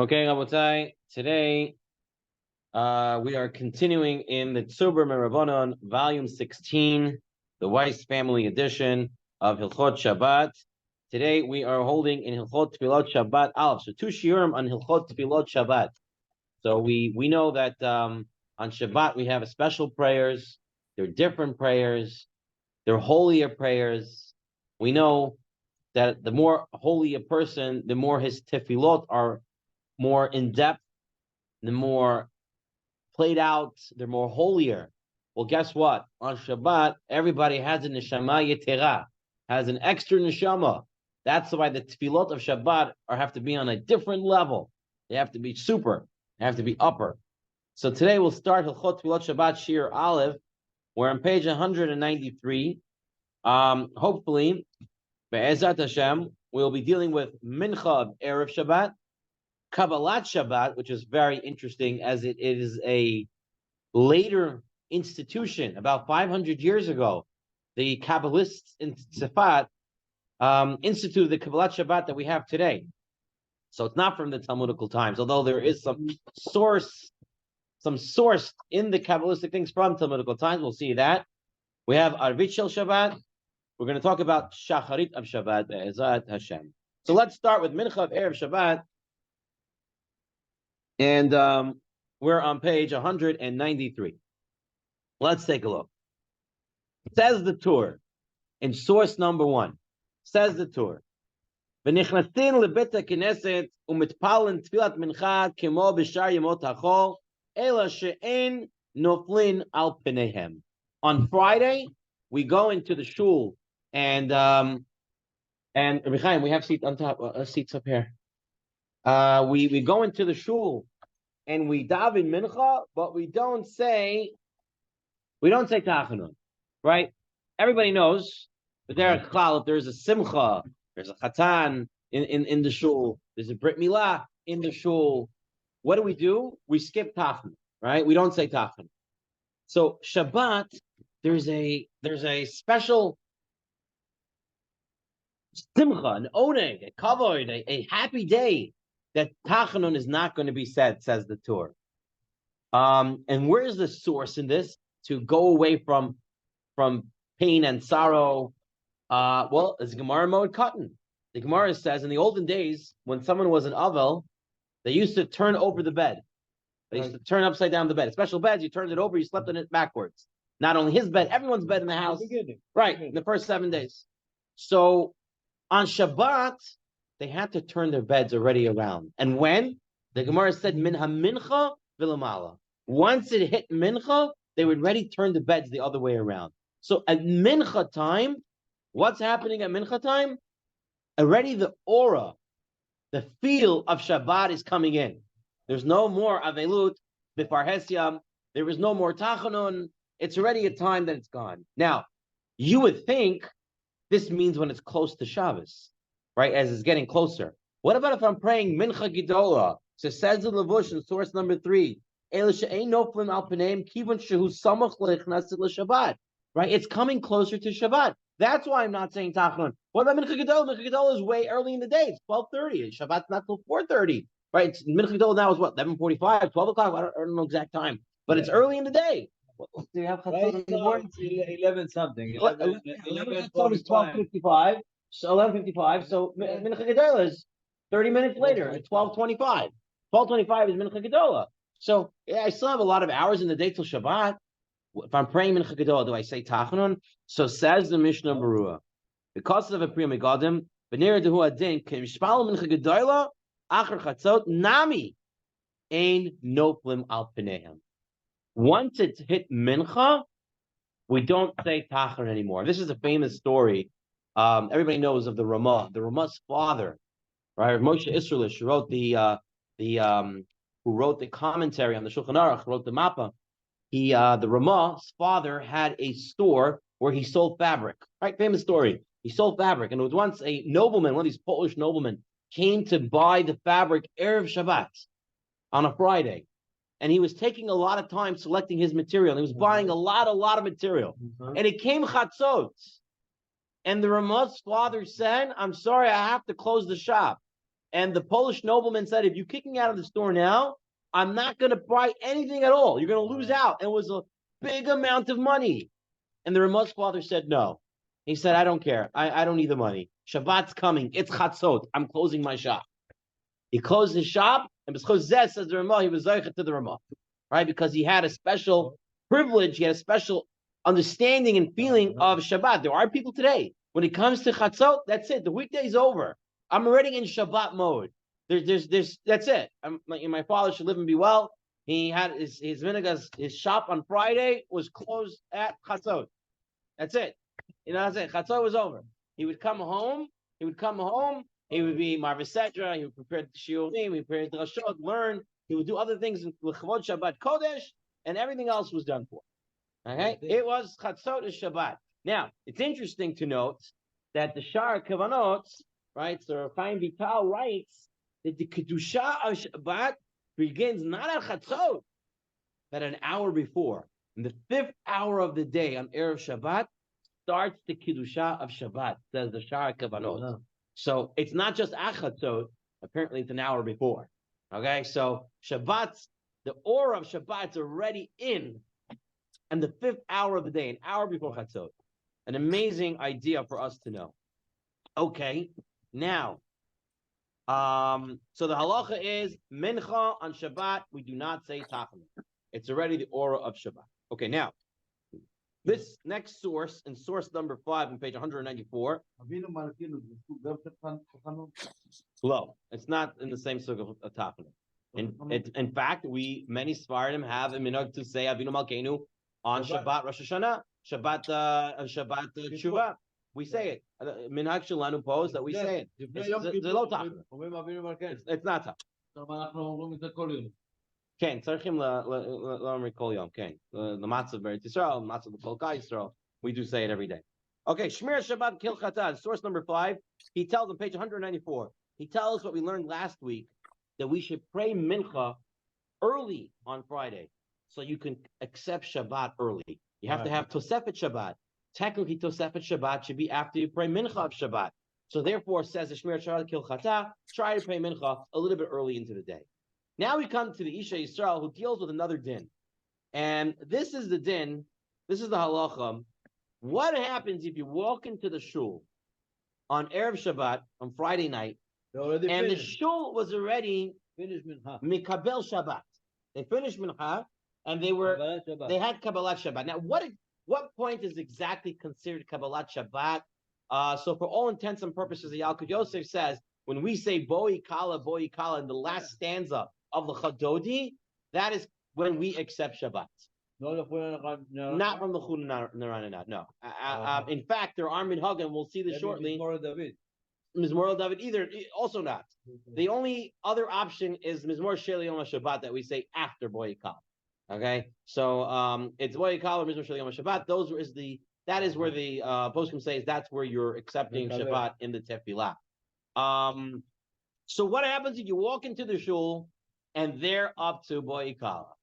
Okay, Rabotai, today we are continuing in the Tzurba Merabonon, volume 16, the Weiss family edition of Hilchot Shabbat. Today we are holding in Hilchot Tefillot Shabbat Aleph, so 2 shiurim on Hilchot Tefillot Shabbat. So we know that on Shabbat we have special prayers. They're different prayers. They're holier prayers. We know that the more holy a person, the more his tefillot are more in depth, the more played out, they're more holier. Well, guess what? On Shabbat, everybody has a neshama yetera, has an extra neshama. That's why the tefillot of Shabbat have to be on a different level. They have to be super. They have to be upper. So today we'll start Hilchot Tefillot Shabbat Shir Aleph. We're on page 193. Hopefully, Be'ezat Hashem, we'll be dealing with Mincha of Erev Shabbat, Kabbalat Shabbat, which is very interesting as it is a later institution, about 500 years ago. The Kabbalists in Tzfat instituted the Kabbalat Shabbat that we have today. So it's not from the Talmudical times, although there is some source in the Kabbalistic things from Talmudical times. We'll see that. We have Arvit Shel Shabbat. We're going to talk about Shacharit of Shabbat, Be'ezat Hashem. So let's start with Mincha of Erev Shabbat. And we're on page 193. Let's take a look. Says the Tur, in source number 1. Says the Tur, "V'nichnasin lebeta knesset umitpalin tfilat mincha kemo b'shar yemot hachol, ela she'en noflin al penehem." On Friday, we go into the shul, and Rabbi Chaim, we have seats on top, seats up here. We go into the shul and we daven mincha, but we don't say tachanun, right? Everybody knows that if there's a simcha, there's a chatan in the shul, there's a brit milah in the shul. What do? We skip tachanun, right? We don't say tachanun. So Shabbat, there's a special simcha, an oneg, a kavod, a happy day that tachanun is not going to be said, says the Tur. And where's the source in this to go away from pain and sorrow? Well, it's Gemara Moed Katan. The Gemara says in the olden days, when someone was an avel, they used to turn over the bed. They used to turn upside down the bed. Special beds, you turned it over, you slept on it backwards. Not only his bed, everyone's bed in the house. Right, in the first 7 days. So on Shabbat, they had to turn their beds already around. And when? The Gemara said, min ha-mincha v'lamala. Once it hit mincha, they would already turn the beds the other way around. So at mincha time, what's happening at mincha time? Already the aura, the feel of Shabbat is coming in. There's no more avelut, bifarhesyam. There is no more tachanun. It's already a time that it's gone. Now, you would think this means when it's close to Shabbos, right? As it's getting closer. What about if I'm praying Mincha Gedola? So says the Levush in source number 3. Right? It's coming closer to Shabbat. That's why I'm not saying Tachanun. What about Mincha Gedola? Mincha Gedola is way early in the day. It's 12:30. And Shabbat's not till 4:30. Right? Mincha Gedola now is what? 11:45, 12 o'clock? I don't know exact time. But it's early in the day. Do you have Chatzot in the morning? 11 something. 11 is 12:55. So 11:55. So Mincha Gedola is 30 minutes later at 12:25. 12:25 is Mincha Gedola. So yeah, I still have a lot of hours in the day till Shabbat. If I'm praying Mincha Gedola, do I say Tachanun? So says the Mishnah Berurah, because of a Priya Megadim, B'nei Dehu Adin, Kim Shpal Mincha Gedola, Acher Chatzot Nami, Ein Noflim Al Penehem. Once it's hit Mincha, we don't say Tachanun anymore. This is a famous story. Everybody knows of the Ramah. The Ramah's father, right? Moshe Isserlish, who wrote the commentary on the Shulchan Aruch, wrote the Mappa. The Ramah's father had a store where he sold fabric. Right, famous story. He sold fabric, and it was once a nobleman, one of these Polish noblemen, came to buy the fabric Erev Shabbat on a Friday. And he was taking a lot of time selecting his material. And he was buying a lot of material. And it came Chatzot. And the Ramah's father said, I'm sorry, I have to close the shop. And the Polish nobleman said, if you kick me out of the store now, I'm not going to buy anything at all. You're going to lose out. And it was a big amount of money. And the Ramah's father said no. He said, I don't care. I don't need the money. Shabbat's coming. It's Chatzot. I'm closing my shop. He closed his shop, and because Zeh says the Ramah, he was Zoichet to the Ramah, right? Because he had a special privilege, he had a special understanding and feeling of Shabbat. There are people today, when it comes to Chatzot, that's it. The weekday's over. I'm already in Shabbat mode. There's that's it. My father should live and be well. He had his his shop on Friday was closed at Chatzot. That's it. That's it. Chatzot was over. He would come home. He would be Marvis Sedra. He would prepare the shiurim. He would prepare the drashot, learn. He would do other things in L'chavod Shabbat Kodesh, and everything else was done for. Okay, it was Chatzot is Shabbat. Now it's interesting to note that the Shar Kavanot, right? So Chaim Vital writes that the Kedusha of Shabbat begins not at Chatzot, but an hour before. In the 5th hour of the day on Erev Shabbat starts the Kedusha of Shabbat, says the Shar Kavanot. So it's not just Achatzot, apparently it's an hour before. Okay, so Shabbat's, the aura of Shabbat's already in, and the 5th hour of the day, an hour before Chatzot. An amazing idea for us to know. Okay, now, so the halacha is mincha on Shabbat, we do not say tachanun. It's already the aura of Shabbat. Okay, now, this next source, in source number 5 on page 194. Low. It's not in the same sugya of tachanun. In fact, many Sfaradim have a minhag to say Avinu Malkeinu on Shabbat Rosh Hashanah, Shabbat Tshuva. We say it. Minhag Shalanu pose that we say it. It's low tachanun. It's not tachanun. כן, צריכים להאמר כל יום, כן. למצב בארץ ישראל, למצב בכל ישראל. We do say it every day. Okay, Shmir Shabbat Kilchata, source number 5. He tells on page 194. He tells us what we learned last week, that we should pray Mincha early on Friday, so you can accept Shabbat early. You have to have Tosefet Shabbat. Technically, Tosefet Shabbat should be after you pray Mincha of Shabbat. So therefore, says the Shmir Shabbat Kilchata, try to pray Mincha a little bit early into the day. Now we come to the Isha Yisrael, who deals with another din. And this is the din, this is the halacha. What happens if you walk into the shul on Erev Shabbat, on Friday night, and the shul was already Mikabel Shabbat. They finished Mincha, and they had Kabbalat Shabbat. Now, what point is exactly considered Kabbalat Shabbat? So for all intents and purposes, the Yalkut Yosef says, when we say Boi Kala in the last stanza of the Chadodi, that is when we accept Shabbat. Not from the Chun Narananat, no. In fact, there are minhag, and we'll see this shortly. Mizmor David either, also not. The only other option is Mizmor Sheli Yom Shabbat that we say after Boi Kala. Okay, so it's Boi Kala or Mizmor Sheli Yom Shabbat. That is where the poskim says that's where you're accepting Shabbat in the Tefillah. So what happens if you walk into the shul and they're up to Boi Kala?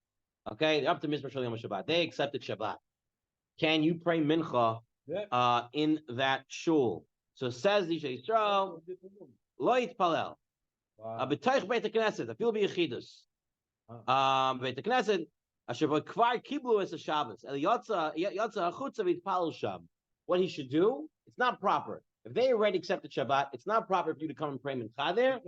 Okay, they're up to Mizmor Shel Yom Shabbat. They accepted Shabbat. Can you pray Mincha in that shul? So says the Isha Yisrael, Lo Yitpalel. B'toich Beit HaKnesset, afil b'yechidus. Beit HaKnesset, asher kvar kiblu es HaShabbos. El yotza achutza v'yitpalel sham. What he should do, it's not proper. If they already accepted Shabbat, it's not proper for you to come and pray Mincha there.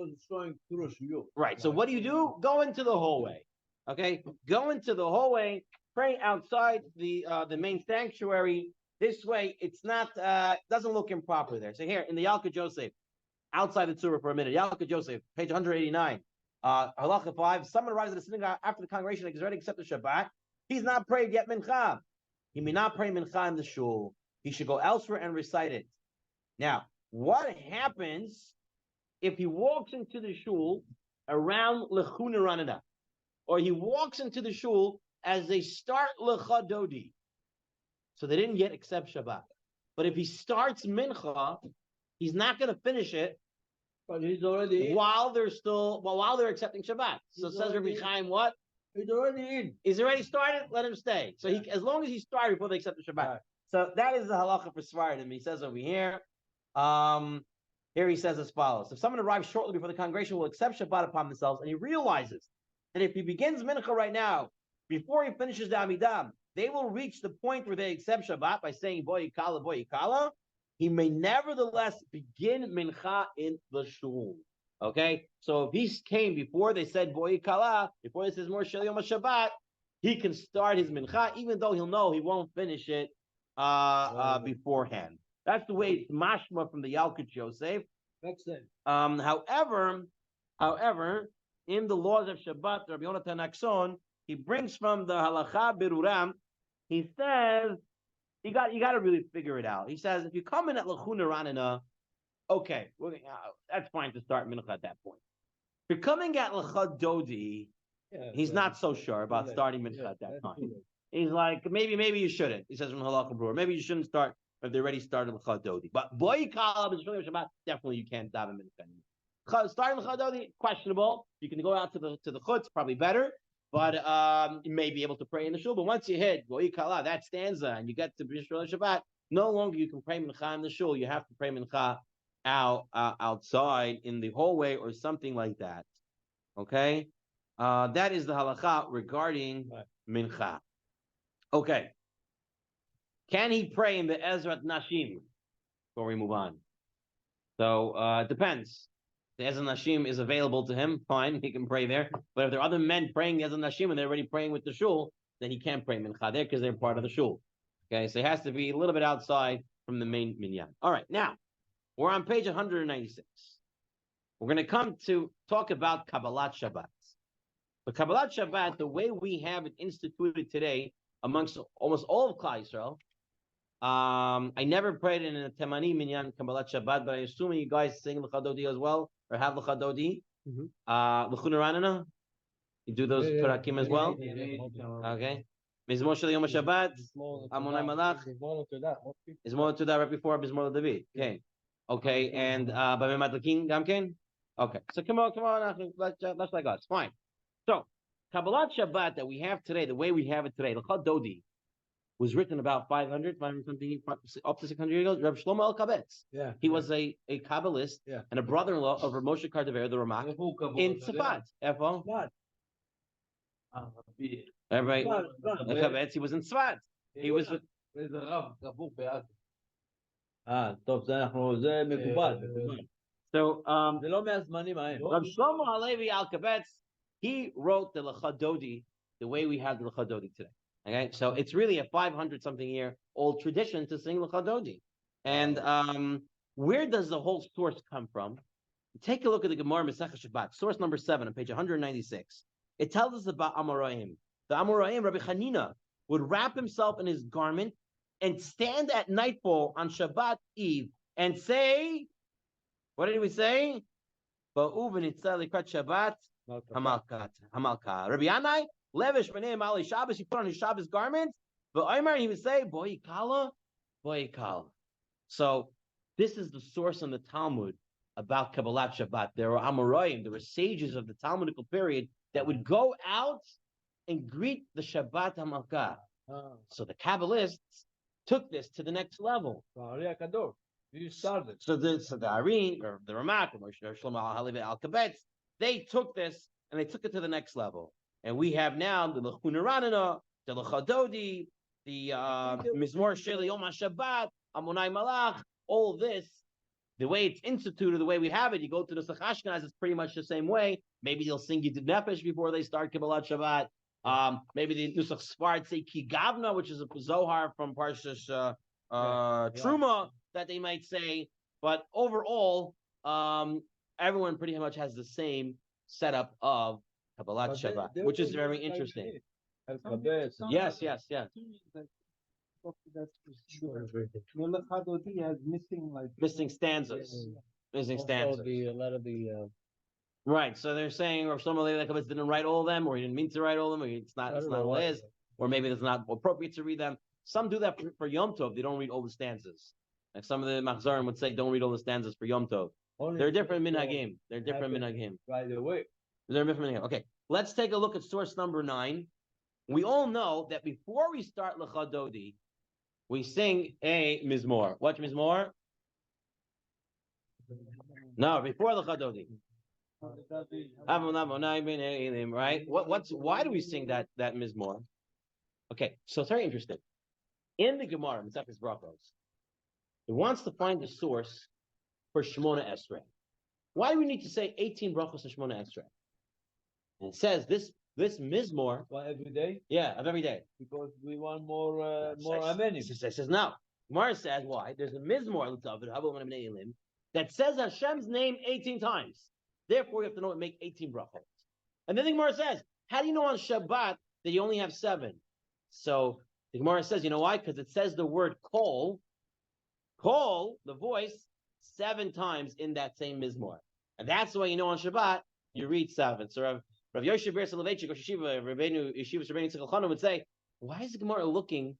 Right. So what do? Go into the hallway. Okay? Go into the hallway, pray outside the main sanctuary. This way, it's not doesn't look improper there. So here in the Yalkut Yosef, outside the Tzurba for a minute. Yalkut Yosef, page 189. Halacha 5. Someone arrives at the synagogue after the congregation has already accepted Shabbat. He's not prayed yet Mincha. He may not pray Mincha in the shul. He should go elsewhere and recite it. Now, what happens if he walks into the shul around Lechuna Ranana, or he walks into the shul as they start Lechadodi? So they didn't yet accept Shabbat. But if he starts Mincha, he's not going to finish it. But he's already while they're accepting Shabbat. So says Rabbi Chaim, what? He's already in. He's already started. Let him stay. So as long as he started before they accept the Shabbat. Right. So that is the halacha for Sfaradim. He says over here. Here he says as follows. If someone arrives shortly before the congregation will accept Shabbat upon themselves, and he realizes that if he begins Mincha right now, before he finishes the Amidah, they will reach the point where they accept Shabbat by saying Boy Yikala, he may nevertheless begin Mincha in the Shul. Okay? So if he came before they said Boy Yikala, before they says more Shel Yom Shabbat, he can start his Mincha, even though he'll know he won't finish it beforehand. That's the way it's mashma from the Yalkut Yosef. Makes sense. However, in the laws of Shabbat, Rabbi Yonatan Akson, he brings from the Halacha Beruram, he says, you got to really figure it out. He says, if you come in at Lachuna Ranina, okay, that's fine to start Mincha at that point. If you're coming at Lacha Dodi, he's not so sure about starting Mincha at that time. He's like, maybe you shouldn't. He says from Halacha Brewer, maybe you shouldn't start if they already started Lacha Dodi. But Boy Kalab is Shabbat, definitely you can't daven Mincha. Starting Lacha Dodi, questionable. You can go out to the chutz, probably better. But you may be able to pray in the shul. But once you hit Boy Kalab, that stanza, and you get to Bishul Shabbat, no longer you can pray Mincha in the shul. You have to pray Mincha outside in the hallway or something like that. Okay? That is the halacha regarding Mincha. Okay. Can he pray in the Ezrat Nashim before we move on? So it depends. The Ezrat Nashim is available to him, fine, he can pray there. But if there are other men praying the Ezrat Nashim and they're already praying with the shul, then he can't pray Mincha there because they're part of the shul. Okay, so it has to be a little bit outside from the main minyan. All right, now we're on page 196. We're going to come to talk about Kabbalat Shabbat. But Kabbalat Shabbat, the way we have it instituted today amongst almost all of Klal Yisrael, I never prayed in a Temani Minyan Kabbalat Shabbat, but I assume you guys sing L'cha Dodi as well, or have L'cha Dodi. L'chuna Ranana, you do those Turakim as well? Okay. Mizmor Shel Yom Shabbat, Amonai Malach. Mizmor to that right before Mizmor David. Okay. Okay, and Bavim Madlakin Gamken? Okay. So come on, let's like us. Fine. So, Kabbalat Shabbat that we have today, the way we have it today, L'cha Dodi, was written about 500 something, up to 600 years ago. Reb Shlomo El-Kabetz. Yeah. He was a Kabbalist and a brother-in-law of Rav Moshe Kardaver, the Ramak, in Tzfat. Efo? Everybody, El-Kabetz, he was in Tzfat. He was with... So, Rav Shlomo Halevi Al-Kabetz, he wrote the L'cha Dodi the way we have the L'cha Dodi today. Okay, so it's really a 500-something year old tradition to sing L'cha Dodi. And where does the whole source come from? Take a look at the Gemara Masechah Shabbat, source number 7 on page 196. It tells us about Amoraim. The Amoraim, Rabbi Chanina, would wrap himself in his garment and stand at nightfall on Shabbat Eve and say, what did we say? Shabbat Hamalka. Rabbi Yanai, Levish B'nei Ali Shabbos, he put on his Shabbos garments, but Omer, he would say, Boy Kala. So this is the source in the Talmud about Kabbalat Shabbat. There were Amoraim, there were sages of the Talmudical period that would go out and greet the Shabbat Hamalka. So the Kabbalists took this to the next level. You started. So the Arin, or the Ramak, or Shlomo Halevi Al-Kabetz, they took this and they took it to the next level. And we have now the L'chuna Ranana, the L'cha Dodi, the Mizmor Shel Yom HaShabbat, Amonai Malach, all this, the way it's instituted, the way we have it, you go to the Nusach Ashkenaz, it's pretty much the same way. Maybe they'll sing Yidid Nefesh before they start Kabbalat Shabbat. Maybe the Nusach Sfard say Ki Gavna, which is a Zohar from Parshas Truma, that they might say. But overall, everyone pretty much has the same setup of Kabbalat Shabbat, which is very interesting. Yes. Missing stanzas. Right. So they're saying, or some of the Kabbalah didn't write all of them, or he didn't mean to write all of them, or it's not what it is, or maybe it's not appropriate to read them. Some do that for Yom Tov. They don't read all the stanzas. Like some of the Machzorim would say, don't read all the stanzas for Yom Tov. They're different minhagim. Right away. They're different minhagim. Okay, let's take a look at source number 9. We all know that before we start L'cha Dodi, we sing a Mizmor. What Mizmor? No, before the Chadodi. Right? Why do we sing that Mizmor? Okay, so it's very interesting. In the Gemara, Mitzvahs Brachos, it wants to find the source for Shemona Esrei. Why do we need to say 18 brachos and Shemona Esrei? And it says this Mizmor. Well, every day? Yeah, of every day. Because we want more amenim. It says no. Gemara says why? There's a Mizmor that says Hashem's name 18 times. Therefore, you have to know it make 18 brachos. And then the Gemara says, how do you know on Shabbat that you only have 7? So the Gemara says, you know why? Because it says the word kol, the voice, 7 times in that same Mizmor. And that's why you know on Shabbat, you read 7. So Rav Yosef Ber Soloveitchik, Rosh Yeshiva, Rabbeinu Tzurba would say, why is the Gemara looking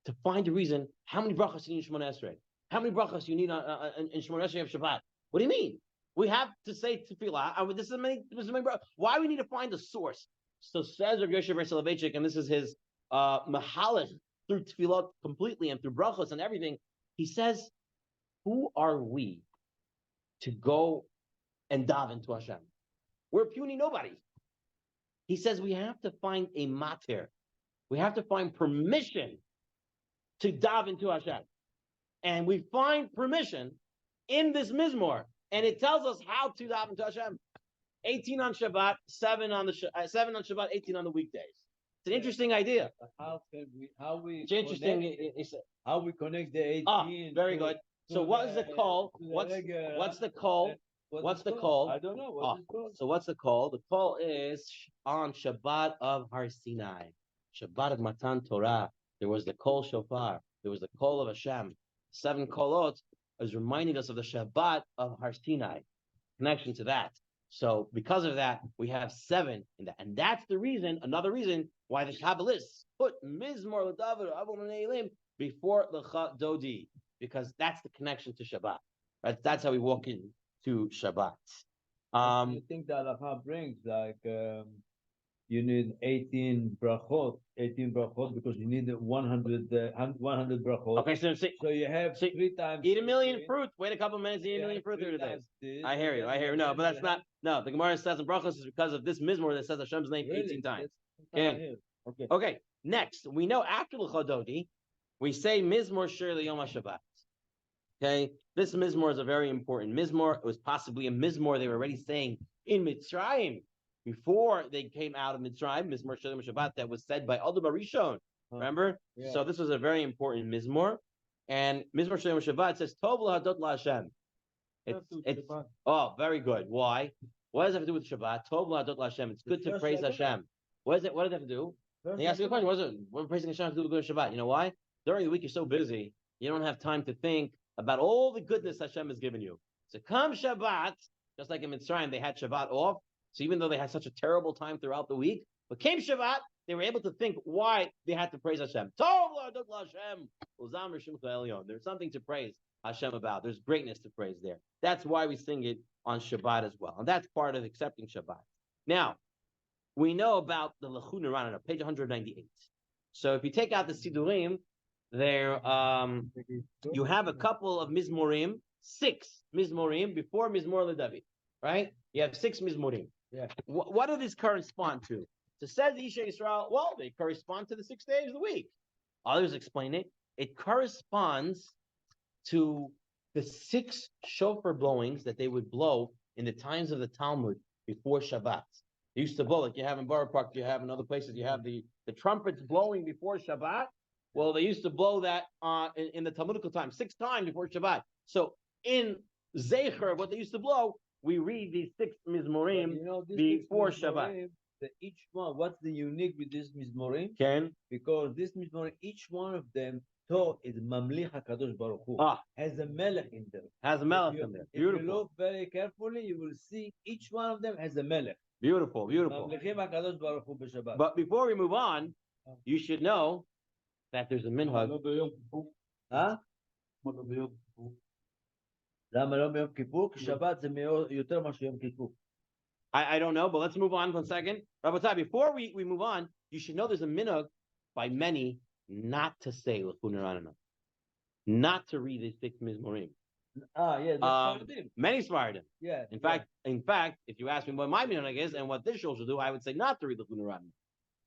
to find a reason how many brachos you need in Shemona Esrei? How many brachos you need in Shemona Esrei of Shabbat? What do you mean? We have to say tefillah. This is many brachos. Why do we need to find the source? So says Rav Yosef Ber Soloveitchik, and this is his mahalach through tefillah completely and through brachos and everything. He says, who are we to go and daven to Hashem? We're puny nobody. He says we have to find a mater. We have to find permission to daven to Hashem. And we find permission in this Mizmor. And it tells us how to daven to Hashem. 18 on Shabbat, 7 on Shabbat, 18 on the weekdays. It's an interesting idea. How we connect the 18? Very good. So what is the call? What's the call? What's the call? I don't know. What is the call? So what's the call? The call is on Shabbat of Har Sinai. Shabbat of Matan Torah. There was the call shofar. There was the call of Hashem. 7 kolot is reminding us of the Shabbat of Har Sinai. Connection to that. So because of that, we have 7 in that. And that's the reason, another reason, why the Kabbalists put Mizmor L'David Avon Elim before the Chadodi. Because that's the connection to Shabbat. Right? That's how we walk in to Shabbat. I think that Halacha brings like you need 18 brachot because you need 100 brachot. Okay, so you have 3 times. Eat a million fruit. Wait a couple minutes. Eat a million fruit through the day. I hear you. No, but that's not. No, the Gemara says in brachos is because of this Mizmor that says Hashem's name 18 times. Okay. Next, we know after the Chadodi, we say Mizmor Shir L'Yom HaShabbat. Okay, this Mizmor is a very important Mizmor. It was possibly a Mizmor they were already saying in Mitzrayim before they came out of Mitzrayim. Mizmor Shir L'Yom HaShabbat that was said by Adam Arishon. Remember? Yeah. So this was a very important Mizmor. And Mizmor Shir L'Yom HaShabbat says Tov L'Hadot LaHashem. It's very good. Why? What does it have to do with Shabbat? Tov L'Hadot LaHashem. It's good to praise Hashem. What does it have to do? He asked me a question. What praising Hashem have to do with Shabbat? You know why? During the week you're so busy, you don't have time to think about all the goodness Hashem has given you. So come Shabbat, just like in Mitzrayim, they had Shabbat off. So even though they had such a terrible time throughout the week, but came Shabbat, they were able to think why they had to praise Hashem. There's something to praise Hashem about. There's greatness to praise there. That's why we sing it on Shabbat as well. And that's part of accepting Shabbat. Now, we know about the Lechut Nirana, page 198. So if you take out the Sidurim, there you have a couple of Mizmorim, 6 Mizmorim before Mizmor LeDavid, right? You have 6 Mizmorim. Yeah. What do these correspond to? So says Isha Yisrael, well, they correspond to the 6 days of the week. Others explain it. It corresponds to the 6 shofar blowings that they would blow in the times of the Talmud before Shabbat. They used to blow, like you have in Borough Park, you have in other places, you have the trumpets blowing before Shabbat. Well, they used to blow that in the Talmudical time, 6 times before Shabbat. So in Zecher, what they used to blow, we read these 6 Mizmorim before Shabbat. Each one, what's the unique with this Mizmorim? Ken? Because this Mizmorim, each one of them, is Mamlich HaKadosh Baruch Hu. Has a melech in them. Has a melech in there. Beautiful. If you look very carefully, you will see each one of them has a melech. Beautiful. But before we move on, you should know that there's a minhag. Huh? I don't know, but let's move on for a second. Rabotai, before we move on, you should know there's a minhag by many not to say Lechut Nirana, not to read the 6 Mizmorim. Yeah, that's Many Sfardim. Yeah. In fact, if you ask me what my minhag is and what this shul should do, I would say not to read the Chunuranim.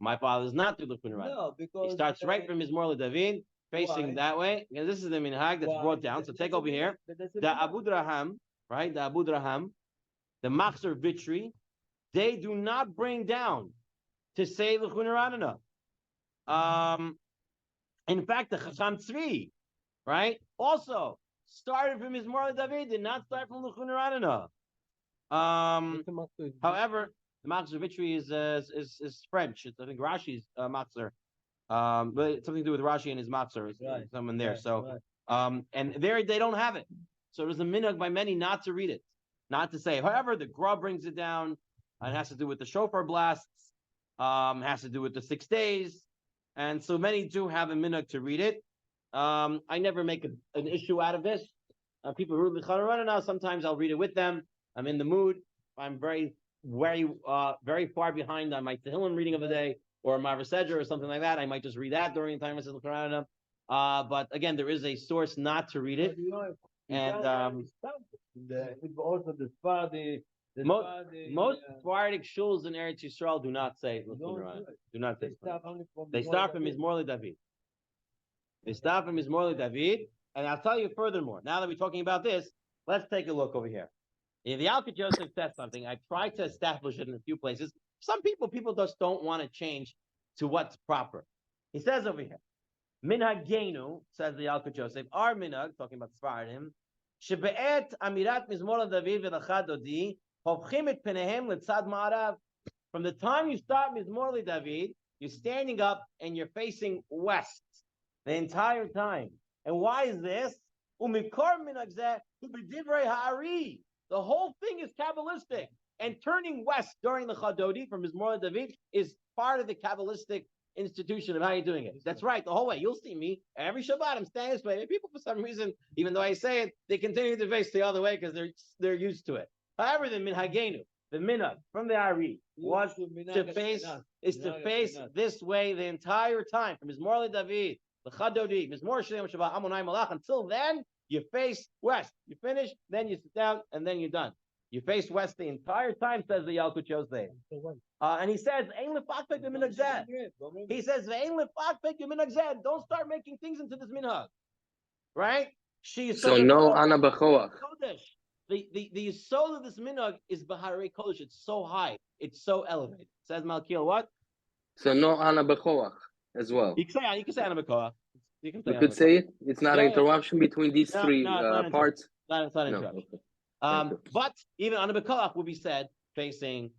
My father is not to the Chunuranim. No, because he starts right from his Morla David, facing that way. Because this is the minhag that's brought down. So take over here. The Abu Draham, right? The Abu Draham, the Machzer Vitri, they do not bring down to say the Chunuranim. In fact, the Chacham Tzvi, right, also started from his Morla David, did not start from the Chunuranim. However, the Machzer Vitri is French. It's, I think Rashi's Machzer. But it's something to do with Rashi and his Machzer. Right. Someone there. And there they don't have it. So there's a minhag by many not to read it, not to say. However, the Gra brings it down. It has to do with the shofar blasts. Has to do with the 6 days. And so many do have a minhag to read it. I never make an issue out of this. People read the Chanarana now. Sometimes I'll read it with them. I'm in the mood. I'm very far behind on my Tehillim reading of the day or my Sedra or something like that. I might just read that during the time I said the Quran. But again, there is a source not to read it. And also the Sephardi. Most Sephardic shuls in Eretz Yisrael do not say the Quran. Do not say. They start from Mizmor David. They start from Mizmor David, and I'll tell you furthermore. Now that we're talking about this, let's take a look over here. If the Alka Joseph says something, I tried to establish it in a few places. Some people just don't want to change to what's proper. He says over here, Minhag Genu, says the Alka Joseph, our minhag, talking about Sfaradim, Shebe'et Amirat Mizmor David v'Lachad Odi, Hofchim et Penehem l'Tzad Ma'arav. From the time you start Mizmor David, you're standing up and you're facing west the entire time. And why is this? Umikor minhag zeh hu b'divrei ha'ari. The whole thing is Kabbalistic. And turning west during the Chadodi from Mizmor David is part of the Kabbalistic institution of how you're doing it. That's right, the whole way. You'll see me every Shabbat. I'm standing this way. And people, for some reason, even though I say it, they continue to face the other way because they're used to it. However, the Minhagenu, the Minhag from the Ari, was to face this way the entire time from Mizmor David, the Chadodi, Mizmor Shalem Shabbat, Amonai Malach. Until then, you face west. You finish, then you sit down, and then you're done. You face west the entire time, says the Yalkut Yosef. And he says, he says, don't start making things into this minhag. Right? So no Ana B'Choach. The soul of this minhag is Baharei Kodesh. It's so high. It's so elevated. Says Malkiel, what? So no Ana B'Choach as well. You can say Ana B'Choach. You could say it. It's not an interruption between these three parts. It's not an interruption. But even Ana B'Choach would be said facing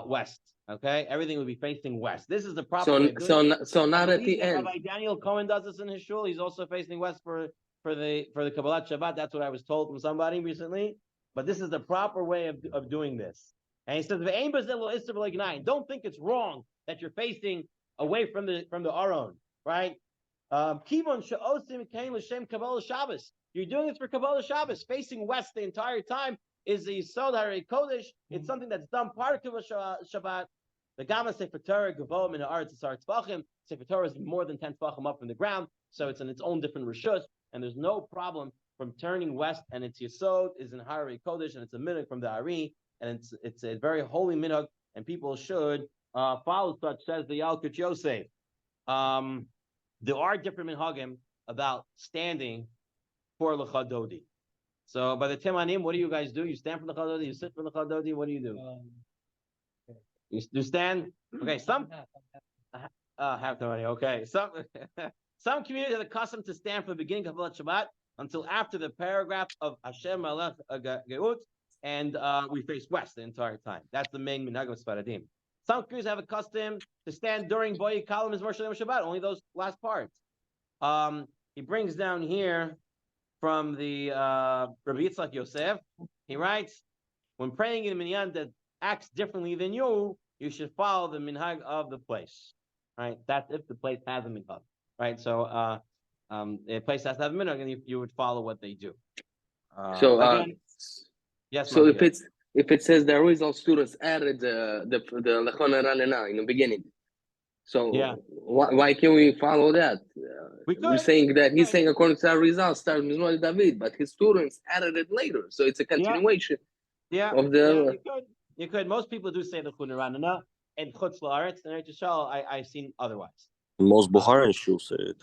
west. Okay, everything would be facing west. This is the proper way. So not at the end. Rabbi Daniel Cohen does this in his shul. He's also facing west for the Kabbalat Shabbat. That's what I was told from somebody recently. But this is the proper way of doing this. And he says, don't think it's wrong that you're facing away from the Aron, right? You're doing this for Kabbalah Shabbos. Facing west the entire time is the Yisod Harei Kodesh. It's something that's done part of Kabbalah Shabbat. The Gamma Sefer Torah Gavo Min Haaretz Tzar Tzvachim. Sefer Torah is more than 10 Tzvachim up from the ground, so it's in its own different rishus, and there's no problem from turning west. And its Yisod is in Harei Kodesh, and it's a minhag from the Ari, and it's a very holy minhag, and people should follow such. Says the Yalkut Yosef. There are different minhagim about standing for the Chadodi. So by the Timanim, what do you guys do? You stand for the Chadodi, you sit for the Chadodi, what do you do? You stand? Okay, some have no idea. Okay. Some communities have the custom to stand for the beginning of Kabbalat Shabbat until after the paragraph of Hashem Malach Geut, and we face west the entire time. That's the main minhag of Sfaradim. Some communities have a custom to stand during Boy Kalam Mizmor Shalem Shabbat, only those last parts. He brings down here from the Rabbi Yitzchak Yosef, he writes, when praying in a minyan that acts differently than you should follow the minhag of the place. Right? That's if the place has a minhag. Right? So a place has to have a minhag, and you would follow what they do. Yes. So if it says the original students added the Lechon Ranena in the beginning, So Yeah. why can't we follow that? We could. We're saying that he's saying according to our results, start Mizmor David, but his students added it later, so it's a continuation. Of the you could. Most people do say the Chunarana and Chutz La'aretz, and Eretz Yisrael, I've seen otherwise. Most Bukharian Shul say it.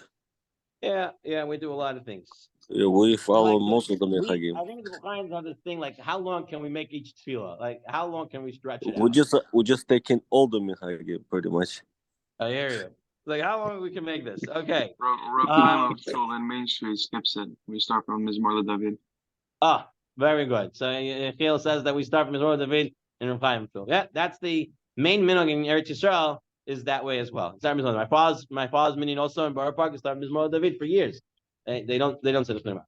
Yeah, we do a lot of things. Yeah, we follow most of the minhagim. I think the Bukharians have this thing like, how long can we make each tefillah? Like, how long can we stretch it We out? just taking all the minhagim pretty much. I hear you. Like, how long we can make this? Okay. Rav Shul in Main Street skips it. We start from Mizmor David. Very good. So Yechiel says that we start from Mizmor David and Rav Chaim Shul. Yeah, that's the main minhag in Eretz Yisrael is that way as well. My father's minyan also in Borough Park is starting Mizmor David for years. They don't say the Chunarana.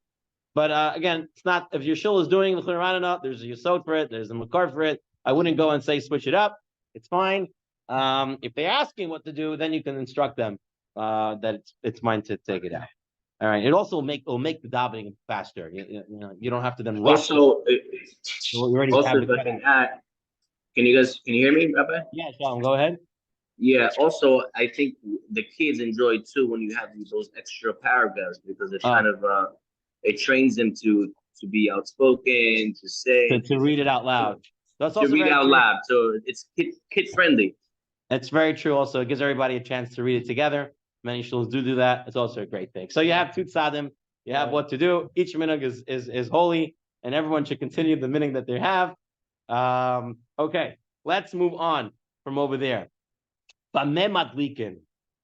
But again, it's not if your shul is doing the Chunarana, there's a yesod for it, there's a makar for it. I wouldn't go and say switch it up. It's fine. If they're asking what to do, then you can instruct them that it's fine to take it out. All right. It also will make the davening faster. You don't have to then rush. Also, Can you hear me, Rabbi? Yeah, Sean, go ahead. Yeah. Also, I think the kids enjoy too when you have those extra paragraphs because it's kind of it trains them to be outspoken, to say, to read it out loud. That's also to read out loud. So it's kid friendly. That's very true. Also, it gives everybody a chance to read it together. Many shuls do that. It's also a great thing. So you have two tzadim. You have what to do. Each minhag is holy, and everyone should continue the minhag that they have. Okay, let's move on from over there. Bameh madlikin.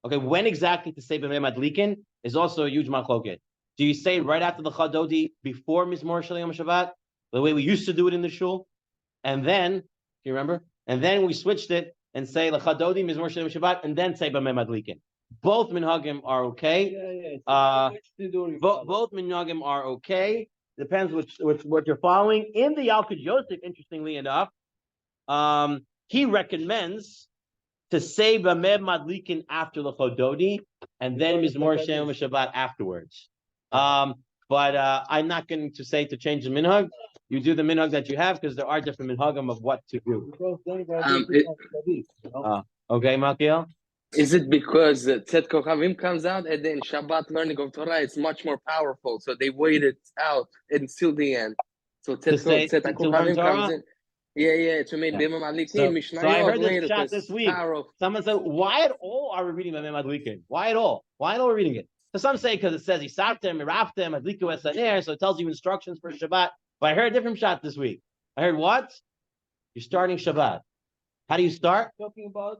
Okay, when exactly to say bameh madlikin is also a huge machloket. Do you say right after the chadodi before Mizmor Shel Yom Shabbat, the way we used to do it in the shul, and then do you remember? And then we switched it and say lechadodi Mizmor Shel Yom Shabbat, and then say bameh madlikin. Both minhagim are okay. Both minhagim are okay. Depends which what you're following. In the Yalkut Yosef, interestingly enough, he recommends to say bameh madlikin after the chododi and then Mizmor Shel Yom Shabbat afterwards. But I'm not going to say to change the minhag. You do the minhag that you have because there are different minhagim of what to do. Okay, Makiel? Is it because Tzet Kochavim comes out and then Shabbat learning of Torah is much more powerful, so they waited out until the end. So Tzet Kochavim comes in. Yeah, to make Bimah Madlikin, Mishnayot. So I heard this chat this week. Someone said, why at all are we reading Bimah Madlikin? Why at all? Why at all are we reading it? So some say because it says Isartem, Iraftem, Adliku Esaner, so it tells you instructions for Shabbat. But I heard a different shot this week. I heard what? You're starting Shabbat. How do you start? Talking about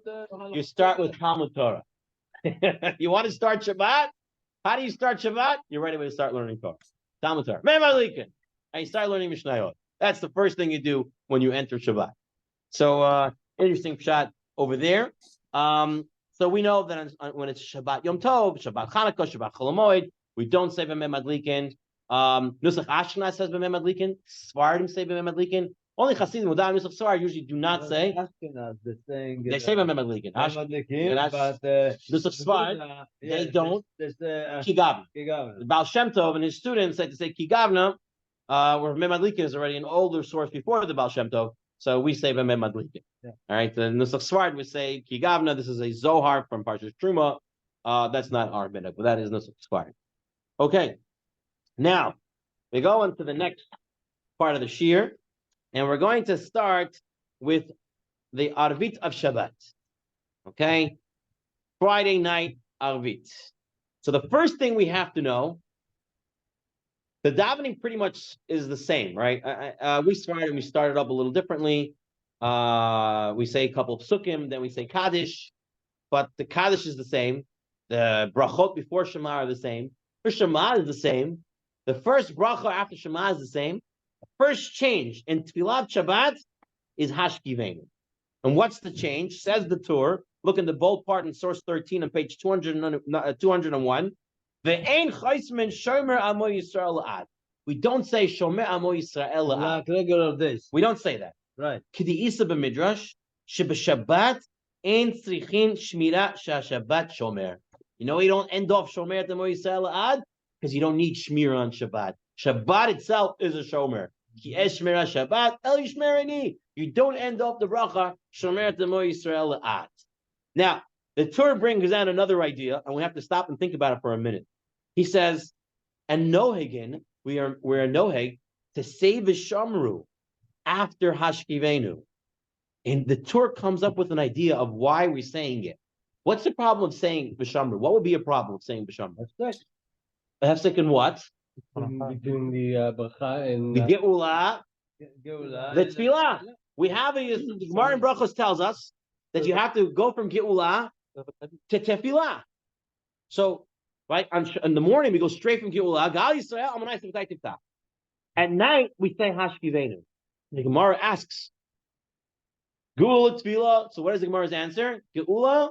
you start with Talmud Torah. You want to start Shabbat? How do you start Shabbat? You're ready to start learning Torah. Talmud Torah. And you start learning Mishnayot. That's the first thing you do when you enter Shabbat. So interesting shot over there. So we know that when it's Shabbat Yom Tov, Shabbat Chanukah, Shabbat Chol Hamoed, we don't say b'meh madlikin. Nusach Ashkenaz says b'meh madlikin. Sfardim say b'meh madlikin. Only Hasidim Udam Nusach Sfar usually do not say. They say b'meh madlikin. But Nusach Sfar they don't. Kigavna. The Baal Shem Tov and his students say to say Kigavna, where b'meh madlikin is already an older source before the Baal Shem Tov. So we say b'meh madlikin. Yeah. All right. The Nusach Svard we say Kigavna. This is a Zohar from Parshas Truma. That's not our minhag, but that is Nusach Svard. Okay. Now we go into the next part of the shir, and we're going to start with the Arvit of Shabbat. Okay. Friday night Arvit. So the first thing we have to know. The davening pretty much is the same, right? We started up a little differently. We say a couple of psukim, then we say Kaddish, but the Kaddish is the same. The brachot before Shema are the same. The Shema is the same. The first bracha after Shema is the same. The first change in Tfilat Shabbat is Hashkivenu. And what's the change? Says the Tur. Look in the bold part in source 13 on page 201. We don't say Shomer Amo Yisrael. We don't say that. Right. K'di Isa b'midrash sheb'Shabbat ein tzrichin shmira sha'Shabbat shomer. You know you don't end off Shomer at Amo Yisrael ad because you don't need shmira on Shabbat. Shabbat itself is a shomer. Ki es shmira Shabbat el yishmereni. You don't end off the bracha Shomer at Amo Yisrael ad. Now The Torah brings out another idea, and we have to stop and think about it for a minute. He says, and Nohegin, we're Noheg to save a Shamru after Hashkivenu. And the Torah comes up with an idea of why we're saying it. What's the problem of saying Vishamru? What would be a problem of saying Vishamru? Hefsek in what? Between the bracha and The Geula, Geula. the Tefillah. We have the Gemara in Brachos tells us that you have to go from Geula to Tefillah. So, right, in the morning we go straight from Geula. Gal Yisrael, Amanai Sivtai Tiftach. At night we say Hashkivenu. The Gemara asks, Geula Tefillah. So what is the Gemara's answer? Geula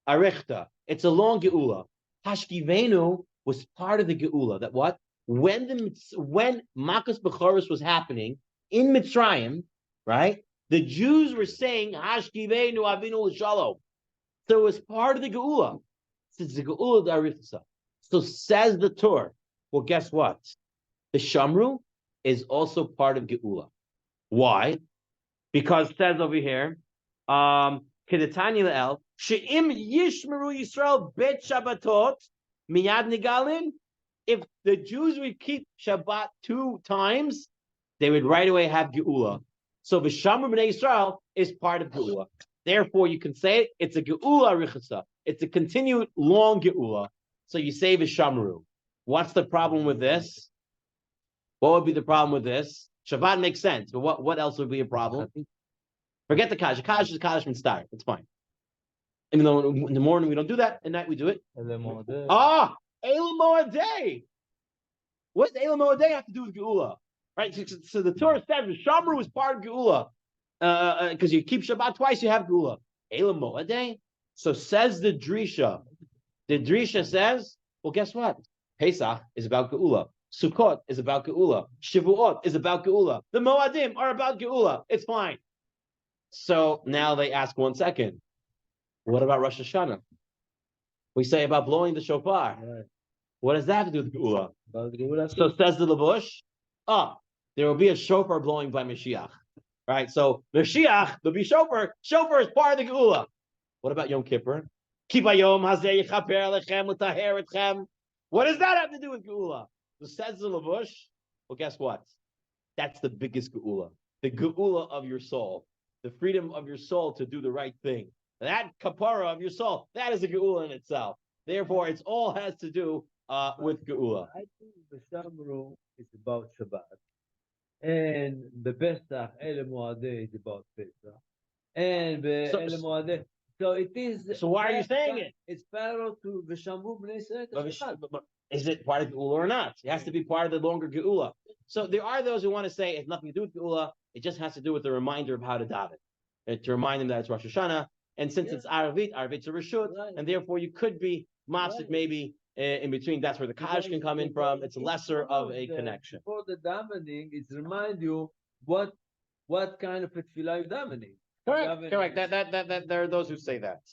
Arichta. It's a long Geula. Hashkivenu was part of the Geula. That what? When Makas Bechoros was happening in Mitzrayim, right? The Jews were saying Hashkivenu Avinu L'Shalom. So it was part of the Geula. It's the Geula D'Arichta. So says the Torah. Well, guess what? The Shamru is also part of Geula. Why? Because it says over here, Kedetani Le'el, She'im Yishmeru Yisrael Bet Shabbatot Miyad Nigalin. If the Jews would keep Shabbat 2 times, they would right away have Geula. So V'Shamru B'nai Yisrael is part of Geula. Therefore, you can say it's a Geula Richasa. It's a continued long Geula. So you say V'Shamru. What's the problem with this? What would be the problem with this? Shabbat makes sense, but what else would be a problem? Forget the Kaddish. Kaddish is Kaddish Mitzvah. It's fine. Even though in the morning we don't do that, at night we do it. Elam Moadei. What does Elam Moadei have to do with Geula? Right? So the Torah says Shamru is part of Geula. Because you keep Shabbat twice, you have Geula. Elam Moadei. So says the Drisha. The Drisha says, well, guess what? Pesach is about Geula. Sukkot is about Geula. Shavuot is about Geula. The Moadim are about Geula. It's fine. So now they ask 1 second. What about Rosh Hashanah? We say about blowing the shofar. Right. What does that have to do with Geula? So says the Levush, there will be a shofar blowing by Mashiach. Right? So Mashiach, there'll be shofar. Shofar is part of the Geula. What about Yom Kippur? What does that have to do with Geula? So says the Levush, well, guess what? That's the biggest Geula. The Geula of your soul. The freedom of your soul to do the right thing. That kapara of your soul, that is a Geula in itself. Therefore, it all has to do with Geula. I think the Shamru is about Shabbat. And the Pesach, El Moadeh, is about Pesach. And the El Moadeh. So it is. So why are you saying it? It's parallel to the Shamru B'nai Yisrael. But is it part of Geula or not? It has to be part of the longer Geula. So there are those who want to say it has nothing to do with Geula. It just has to do with the reminder of how to daven. And to remind them that it's Rosh Hashanah. And since it's Arvit's a Rishut, and therefore you could be mafsik maybe in between. That's where the Kaddish can come in from. It's lesser of a connection. For the davening, it's remind you what kind of a tefillah you're davening. Correct. That there are those who say that.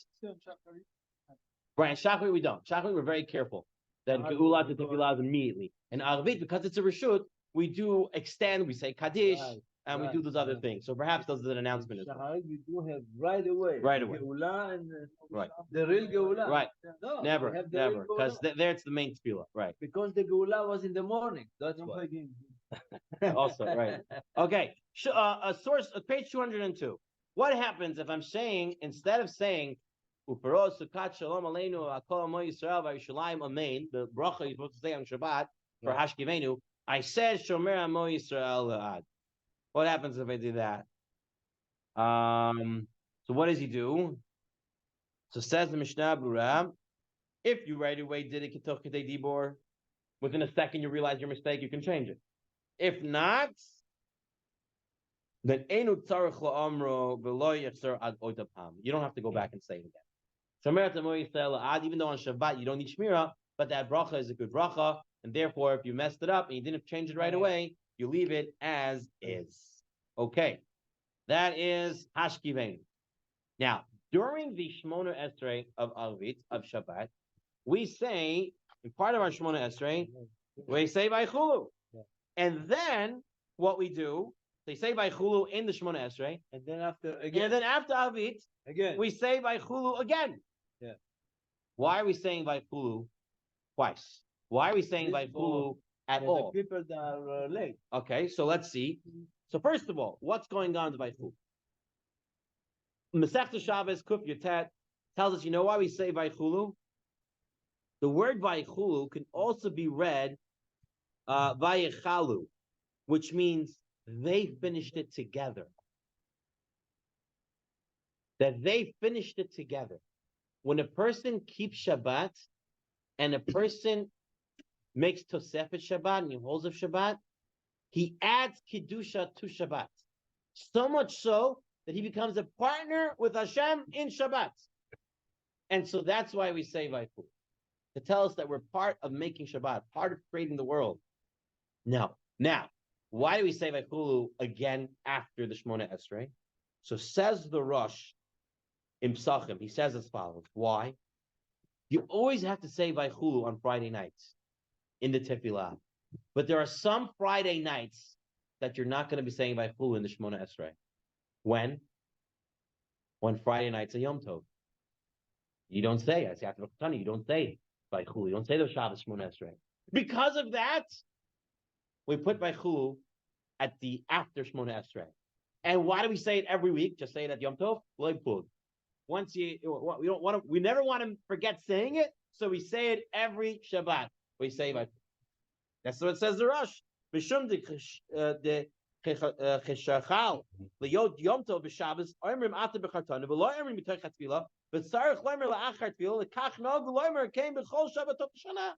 Right, in Shachri we don't. Shachri we're very careful that Geula to Tefillah is immediately. And Arvit, because it's a Rishut, we do extend, we say Kaddish, and we do those other things. So perhaps those are an announcement. You do have right away. Geula and the real Geula. Right. No, never. Because there it's the main tefillah. Right. Because the Geula was in the morning. That's why. Also, right. Okay. A source, page 202. What happens if I'm saying, instead of saying, the bracha you're supposed to say on Shabbat for Hashkivenu, I said Shomer Amo Yisrael Le'ad. What happens if I do that? So what does he do? So says the Mishnah Berurah, if you right away did it Ketoch Kedei Dibor, within a second you realize your mistake, you can change it. If not, then Enu Tzarech La'amro V'lo Yachzor Ad Odapam. You don't have to go back and say it again. Shomer Amo Yisrael Le'ad, even though on Shabbat you don't need Shmira, but that bracha is a good bracha, and therefore if you messed it up and you didn't change it right away, you leave it as is. Okay. That is Hashkivenu. Now, during the Shmona Esrei of Arvit, of Shabbat, we say, in part of our Shmona Esrei, we say Vaychulu. And then, what we do They say by Chulu in the Shemona Esrei. And then after again. And then after Avit, Again. we say by Chulu again. Yeah. Why are we saying by Chulu twice? Why are we saying by Chulu at all? The people that are late. Okay, so let's see. So first of all, what's going on with by Chulu? Masechta Shabbos Kuf Yotet tells us, you know why we say by Chulu? The word by Chulu can also be read Vayechalu, which means they finished it together. That they finished it together. When a person keeps Shabbat and a person makes Tosefet Shabbat and he holds of Shabbat, he adds Kiddusha to Shabbat. So much so that he becomes a partner with Hashem in Shabbat. And so that's why we say Vaychu, to tell us that we're part of making Shabbat, part of creating the world. Now, why do we say Vaychulu again after the Shemona Esrei? So says the Rosh in Psachim, he says as follows. Why? You always have to say Vaychulu on Friday nights in the Tefillah. But there are some Friday nights that you're not going to be saying Vaychulu in the Shemona Esrei. When? When Friday night's a Yom Tov. You don't say, as after Ktani, you don't say Vaychulu, you don't say the Shabbos Shemona Esrei. Because of that, we put Vaychulu at the after Shemona Esrei. And why do we say it every week? Just say it at Yom Tov? Once we never want to forget saying it, so we say it every Shabbat. We say Vaychulu. That's what it says the Rosh. Mishum de cheshachal liyot Yom Tov b'Shabbos oimrim ata b'chartana v'lo oimrim b'toich hatfilah v'tzarich loimer la'achar tfilah l'kach nog loimer came b'chol Shabbatot Shana.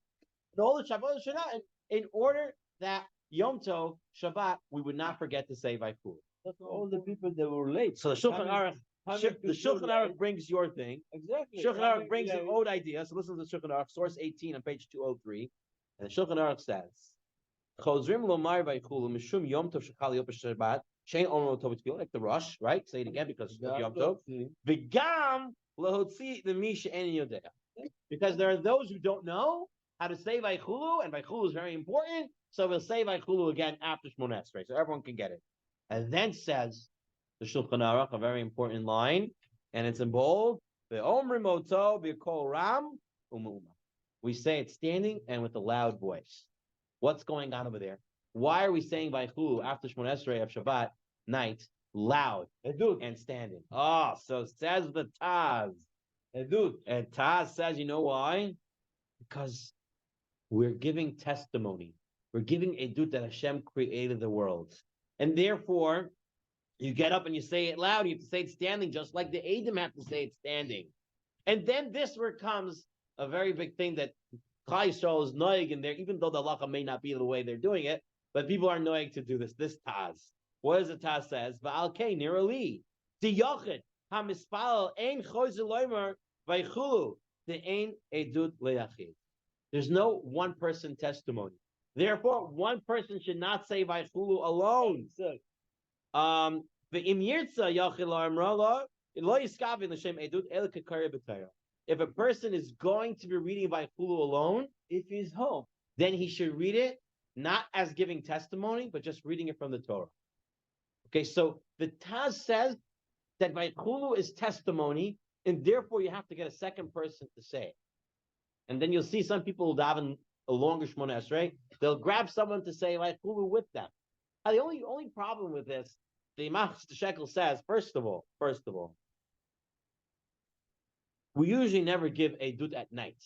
And all the Shabbatot Shana, in order that Yom Tov Shabbat we would not forget to say Vaychulu. That's all the people that were late. So the Shulchan Aruch brings your thing. Exactly. Shulchan Aruch brings an old idea. So listen to the Shulchan Aruch, source 18 on page 203. And the Shulchan Aruch says, Chozrim lomar vaychulu mishum Yom Tov shechal yom b'Shabbat shein omer tov tefillah, like the Rosh, right? Say it again because it's Yom Tov. V'gam lahotzi the misha en yodea, because there are those who don't know how to say vaychulu, and vaychulu is very important. So we'll say vaychulu again after Shemona Esrei, so everyone can get it. And then says the Shulchan Aruch, a very important line, and it's in bold. Ve'omrim oto b'kol ram u'ma'uma. We say it standing and with a loud voice. What's going on over there? Why are we saying Vaychulu after Shemona Esrei of Shabbat night, loud and standing? Oh, so says the Taz. And Taz says, you know why? Because we're giving testimony. We're giving edut that Hashem created the world. And therefore, you get up and you say it loud. You have to say it standing, just like the Edom have to say it standing. And then this where comes a very big thing that Klal Yisrael is noig in there, even though the halacha may not be the way they're doing it, but people are noig to do this. This Taz. What does the Taz says? Va'al kei nirali di yochid hamispal ein chozer loimer vaychulu the ein edut leyachid. There's no one person testimony. Therefore, one person should not say vaychulu alone. Ve'im yirtza yochid loimer lo yiskavin l'shem edut el kekari b'tayah. If a person is going to be reading Vaychulu alone, if he's home, then he should read it not as giving testimony, but just reading it from the Torah. Okay, so the Taz says that Vaychulu is testimony, and therefore you have to get a second person to say it. And then you'll see some people who daven a longer Shemona Esrei, they'll grab someone to say Vaychulu with them. Now, the only problem with this, the Imam Shekel says, first of all, we usually never give edut at night.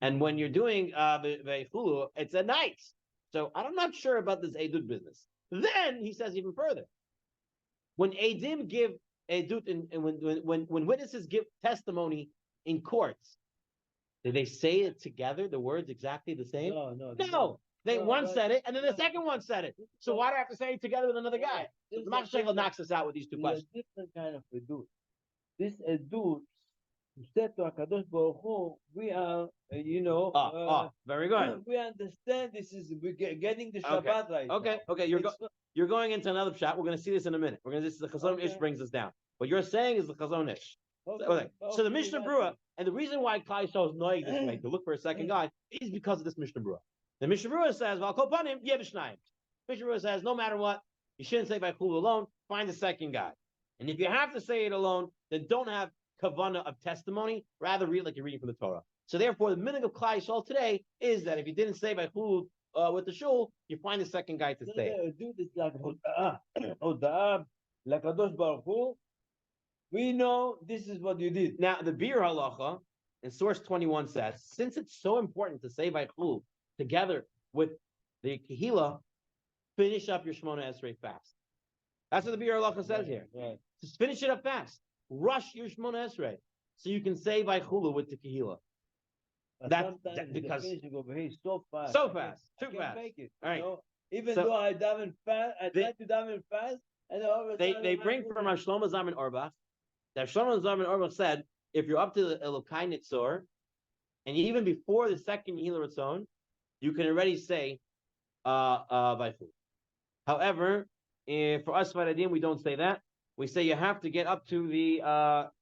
And when you're doing Vaychulu, it's at night. So I'm not sure about this edut business. Then he says even further. When edim give edut, and when witnesses give testimony in courts, do they say it together, the words exactly the same? No. One said it, and then the second one said it. So why do I have to say it together with another guy? So the Imam Shekel knocks us out with these two questions. Different kind of edut. This edut, said to HaKadosh Baruch Hu, we are, very good. We understand we're getting the Shabbat right. Okay. You're going into another pshat. We're going to see this in a minute. This is the Chazon Ish brings us down. What you're saying is the Chazon Ish. So the Mishnah Berurah, and the reason why Klal Yisrael is knowing this way to look for a second guy is because of this Mishnah Berurah. The Mishnah Berurah says, "Val kol panim yeh b'shnayim." Mishnah Berurah says, no matter what, You shouldn't say by chulu alone. Find the second guy. And if you have to say it alone, then don't have kavana of testimony. Rather read like you're reading from the Torah. So therefore, the minhag of Klal Yisrael today is that if you didn't say by chulu with the shul, you find the second guy to say it. Do this like Hoda'ah, Lakadosh Baruch Hu. We know this is what you did. Now, the Bir halacha in source 21 says, since it's so important to say by chul together with the kehila, finish up your Shemona Esrei fast. That's what the Bir halacha says here. Right. Just finish it up fast. Rush your Shemona Esrei so you can say by chulu with the kehila. That's because so fast. So fast, too I can't fast. make it. All right. Even So- though I daven fast, I try to daven fast, and all of a They sudden bring from Rav Shlomo Zalman Auerbach that Shlomo Zalman Auerbach said, if you're up to the Elokai Nitzor, and even before the second Yehila Ratzon, you can already say by chul. However, for us Faradim, we don't say that. We say you have to get up to the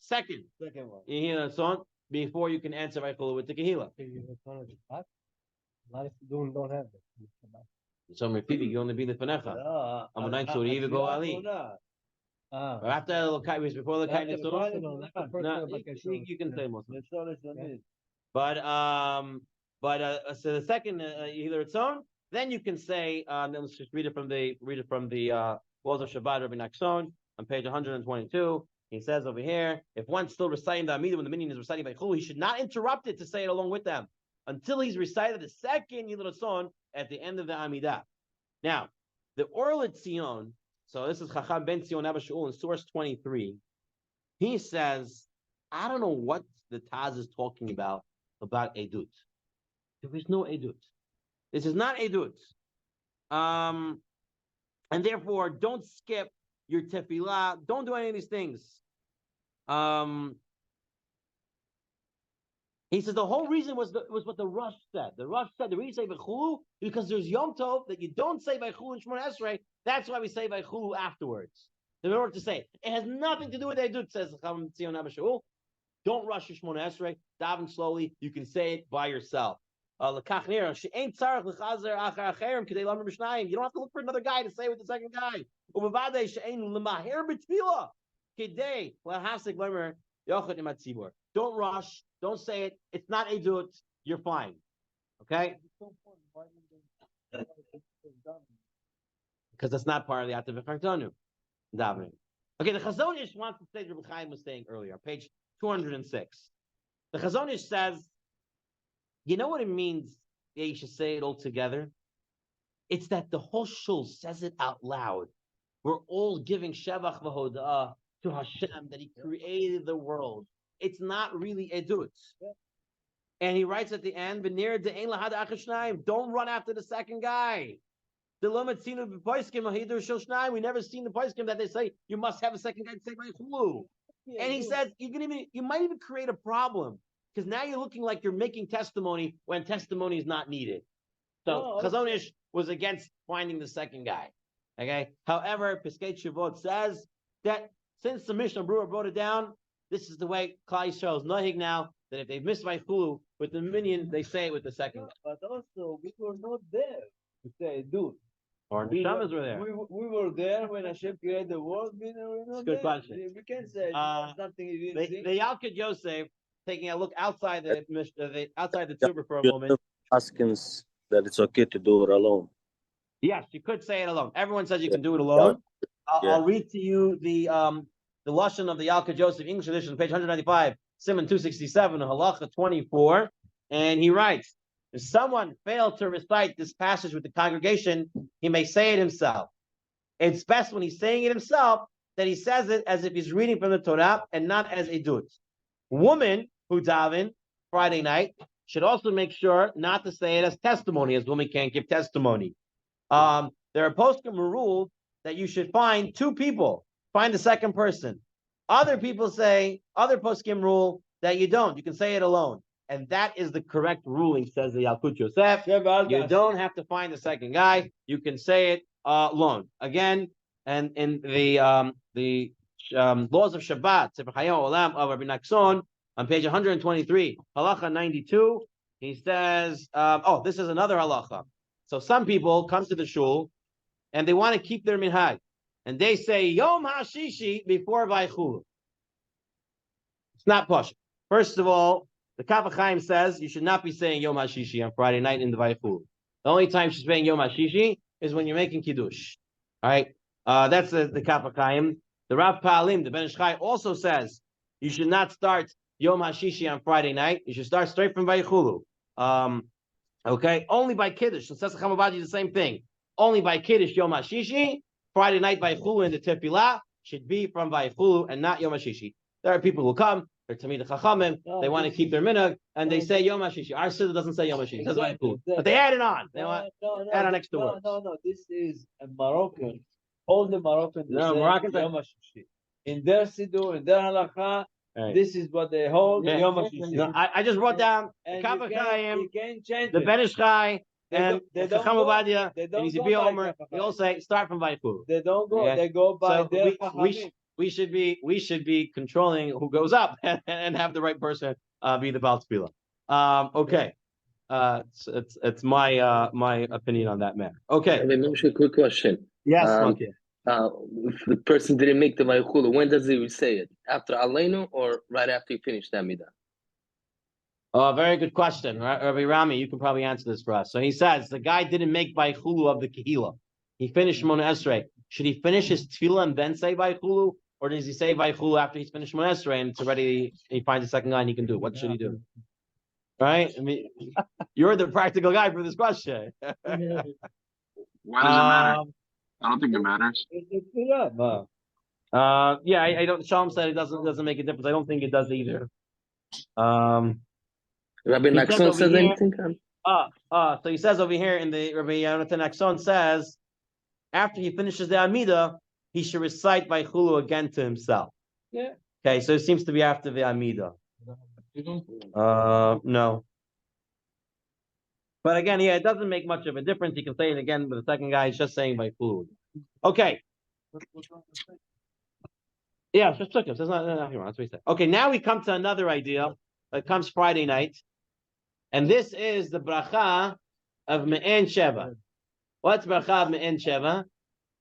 second second one. Yehila Ratzon before you can answer by chul with the Kehila. A lot of people don't have that. So Mefivi, you only be the Panecha. I'm a night so you go Ali. Ah, After Elokai, before Elokai Nitzor, no, that's the first no, one, like I showed. you can say most. Yeah. But so the second Yehila Ratzon, then you can say then let's just read it from the Laws of Shabbat Rabbi Nachshon on page 122. He says over here, if one's still reciting the Amidah when the minion is reciting by chul, he should not interrupt it to say it along with them until he's recited the second Yehila Ratzon at the end of the Amidah. Now, the Or L'Tzion, so this is Chacham Ben Tzion Abba Shaul in source 23. He says, I don't know what the Taz is talking about Edut. There is no Edut. This is not Edut. And therefore, don't skip your tefillah. Don't do any of these things. He says the whole reason was what the Rosh said. The Rosh said the reason you say b'chulu because there's Yom Tov that you don't say by chulu and Shemona Esrei. That's why we say by chulu afterwards in order to say it. It has nothing to do with Edut. Says Chacham Tzion Abba Shaul. Don't rush your Shemona Esrei. Daven slowly. You can say it by yourself. You don't have to look for another guy to say it with the second guy. Don't rush. Don't say it. It's not Edut. You're fine. Okay? Because that's not part of the Atav V'Chartanu. Davening. Okay, the Chazon Ish wants to say what Rabbi Chaim was saying earlier, page 206. The Chazon Ish says, you know what it means? Yeah, you should say it all together. It's that the whole shul says it out loud. We're all giving Shevach v'Hoda'ah to Hashem that He created the world. It's not really Edut. And he writes at the end, don't run after the second guy. We never seen the poiskim that they say you must have a second guy to say by chulu. And he says you might even create a problem because now you're looking like you're making testimony when testimony is not needed. So Chazon Ish was against finding the second guy. Okay. However, Piskei Shavuot says that since the Mishnah Brewer brought it down, this is the way Klal Yisrael is nahig now. That if they've missed by chulu with the minion, they say it with the second guy. But also, we were not there to say, dude. Or neshamas were there. We were there when Hashem created the world. We were not Good there. question. We can't say something he didn't see. The Yalkut Yosef, taking a look outside the Tzurba for a moment. Asking that it's okay to do it alone. Yes, you could say it alone. Everyone says you can do it alone. I'll read to you the lashon of the Yalkut Yosef English edition, page 195, Simon 267, Halacha 24, and he writes: if someone failed to recite this passage with the congregation, he may say it himself. It's best when he's saying it himself that he says it as if he's reading from the Torah and not as Edut. Women who daven Friday night should also make sure not to say it as testimony, as women can't give testimony. There are poskim rule that you should find two people, find the second person. Other people say, other poskim rule that you don't. You can say it alone. And that is the correct ruling, says the Yalkut Yosef. You don't have to find the second guy. You can say it alone. Again, and in the Laws of Shabbat, Sefer Chayei Olam of Rabbi Nachshon, on page 123, halacha 92, he says, this is another halacha. So some people come to the shul and they want to keep their minhag, and they say Yom HaShishi before Vaychulu. It's not posh. First of all, the Kaf HaChaim says you should not be saying Yom HaShishi on Friday night in the Vaychulu. The only time she's saying Yom HaShishi is when you're making Kiddush. All right? That's the Kaf HaChaim. The Rav Pa'alim, the Ben Ish Chai, also says you should not start Yom HaShishi on Friday night. You should start straight from Vaychulu. Okay? Only by Kiddush. So says Chamabadi the same thing. Only by Kiddush Yom HaShishi. Friday night Vaychulu in the Tefillah should be from Vaychulu and not Yom HaShishi. There are people who come, they're Tamid Chachamim, they want to keep their minhag, and they say Yom HaShishi. Our Siddur doesn't say Yom HaShishi, it says Vaychulu. But they add it on. They add on extra words. No. This is a Moroccan. All the Moroccans say Moroccans Yom HaShishi. In their Siddur, in their halakha, this is what they hold. Yom HaShishi. No, I just wrote down the Kaf HaChaim, the Ben Ish Chai, and the Chacham Ovadia, and Yizibi Omer. They all say start from Vaychulu. They don't go. They go by their we should be controlling who goes up and have the right person be the Baal Tefillah. Okay, it's my my opinion on that matter. Okay. A quick question. Yes. If the person didn't make the Vaychulu, when does he say it? After Aleinu or right after he finished that midah? Very good question. Rabbi Rami, you can probably answer this for us. So he says the guy didn't make Vaychulu of the Kehila. He finished Shmona Esrei. Should he finish his tefillah and then say Vaychulu? Or does he say Vaychulu after he's finished Shmona Esrei and it's already, he finds a second guy and he can do it? What should he do? Right? I mean, you're the practical guy for this question. Why does it matter? I don't think it matters. Yeah, I don't. Shalom said it doesn't make a difference. I don't think it does either. Rabbi Nachson says anything? So he says over here in the Rabbi Yonatan Nachson says after he finishes the Amida, he should recite Vaychulu again to himself. Yeah. Okay, so it seems to be after the Amida. No. But again, yeah, it doesn't make much of a difference. You can say it again, but the second guy is just saying Vaychulu. Okay. Yeah, just took him. That's not that's what he said. Okay, now we come to another idea that comes Friday night. And this is the bracha of Me'en Sheva. What's bracha of Me'en Sheva?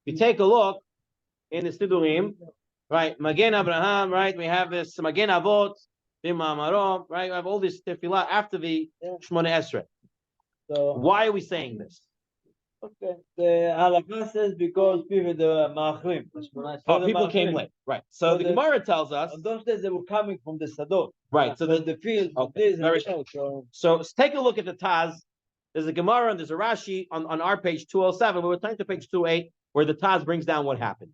If you take a look in the Siddurim, right? Magen Abraham, right? We have this Magen Avot, Bimamarom, right? We have all this tefillah after the Shmona Esrei. So why are we saying this? Okay, the halakha says because people the ma'achrim. People came late, right? So the Gemara tells us on those days they were coming from the sadot, right? So the field. Okay, so take a look at the Taz. There's a Gemara and there's a Rashi on our page 207. We're turning to page 28 where the Taz brings down what happened.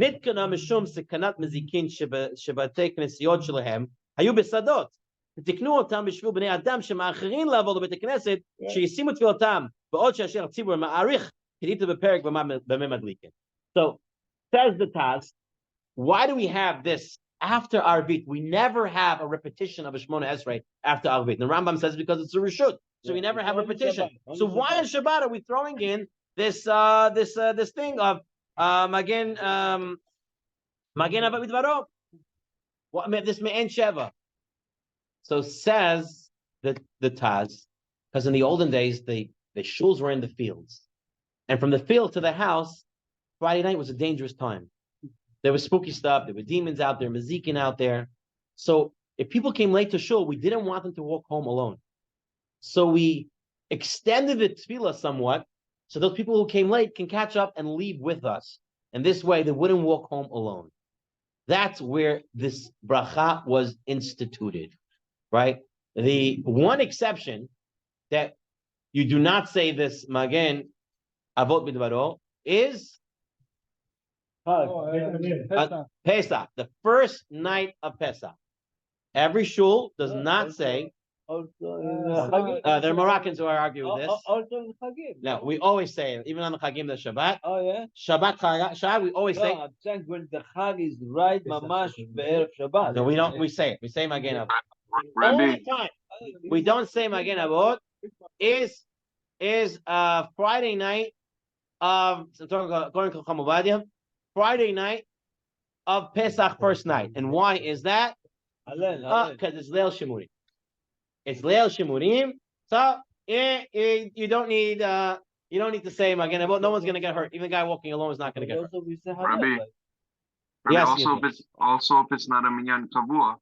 Nitkana mishum sekanat mezikin shebatei knesiot shelehem hayu besadot. תקנו אותם בשביל בני אדם שמאחרים לעבור לבית הכנסת שישימו תפילתם בעוד שאשר הציבור מעריך כדאית בפרק במה מדליקים. So says the Taz, why do we have this after Arvit? We never have a repetition of a Shmona Esrei after Arvit. The Rambam says because it's a Rishut, so we never have repetition. So why on Shabbat are we throwing in this thing of Magen Avat Midvaro? This Me'en Sheva. So says the Taz, because in the olden days, the shuls were in the fields. And from the field to the house, Friday night was a dangerous time. There was spooky stuff. There were demons out there, mazikin out there. So if people came late to shul, we didn't want them to walk home alone. So we extended the tefillah somewhat, so those people who came late can catch up and leave with us. And this way, they wouldn't walk home alone. That's where this bracha was instituted. Right? The one exception that you do not say this Magen Avot Bidvaro is Pesach, the first night of Pesach. Every shul does not say. There are Moroccans who argue with this. Also in Chagim. No, we always say it, even on the Chagim, the Shabbat. Oh yeah. Shabbat, we always say. I'm saying when the Chag is right, mamash be'erev Shabbat. No, we don't. We say it. We say Magen Avot. Rabbi, Only time we don't say Magen Avot is Friday night of according to Chacham Friday night of Pesach first night. And why is that? Because it's Leil Shemurim. It's Leil Shemurim. So you don't need You don't need to say him again. No one's going to get hurt. Even the guy walking alone is not going to get hurt. Also, we say Rabbi, halal, like, Yes, also yes, if it's not a minyan kavua.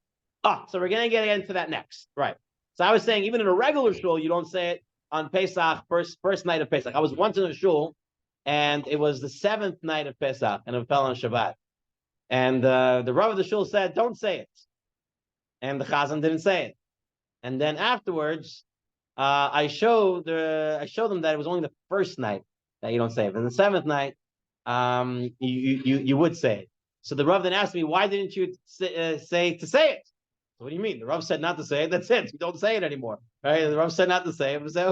So we're going to get into that next. Right. So I was saying, even in a regular shul, you don't say it on Pesach, first night of Pesach. I was once in a shul, and it was the 7th night of Pesach, and it fell on Shabbat. And the Rav of the shul said, don't say it. And the Chazan didn't say it. And then afterwards, I showed them that it was only the first night that you don't say it. And the 7th night, you would say it. So the Rav then asked me, why didn't you say to say it? So what do you mean? The Rav said not to say it. That's it. We don't say it anymore. Right? The Rav said not to say it. We say,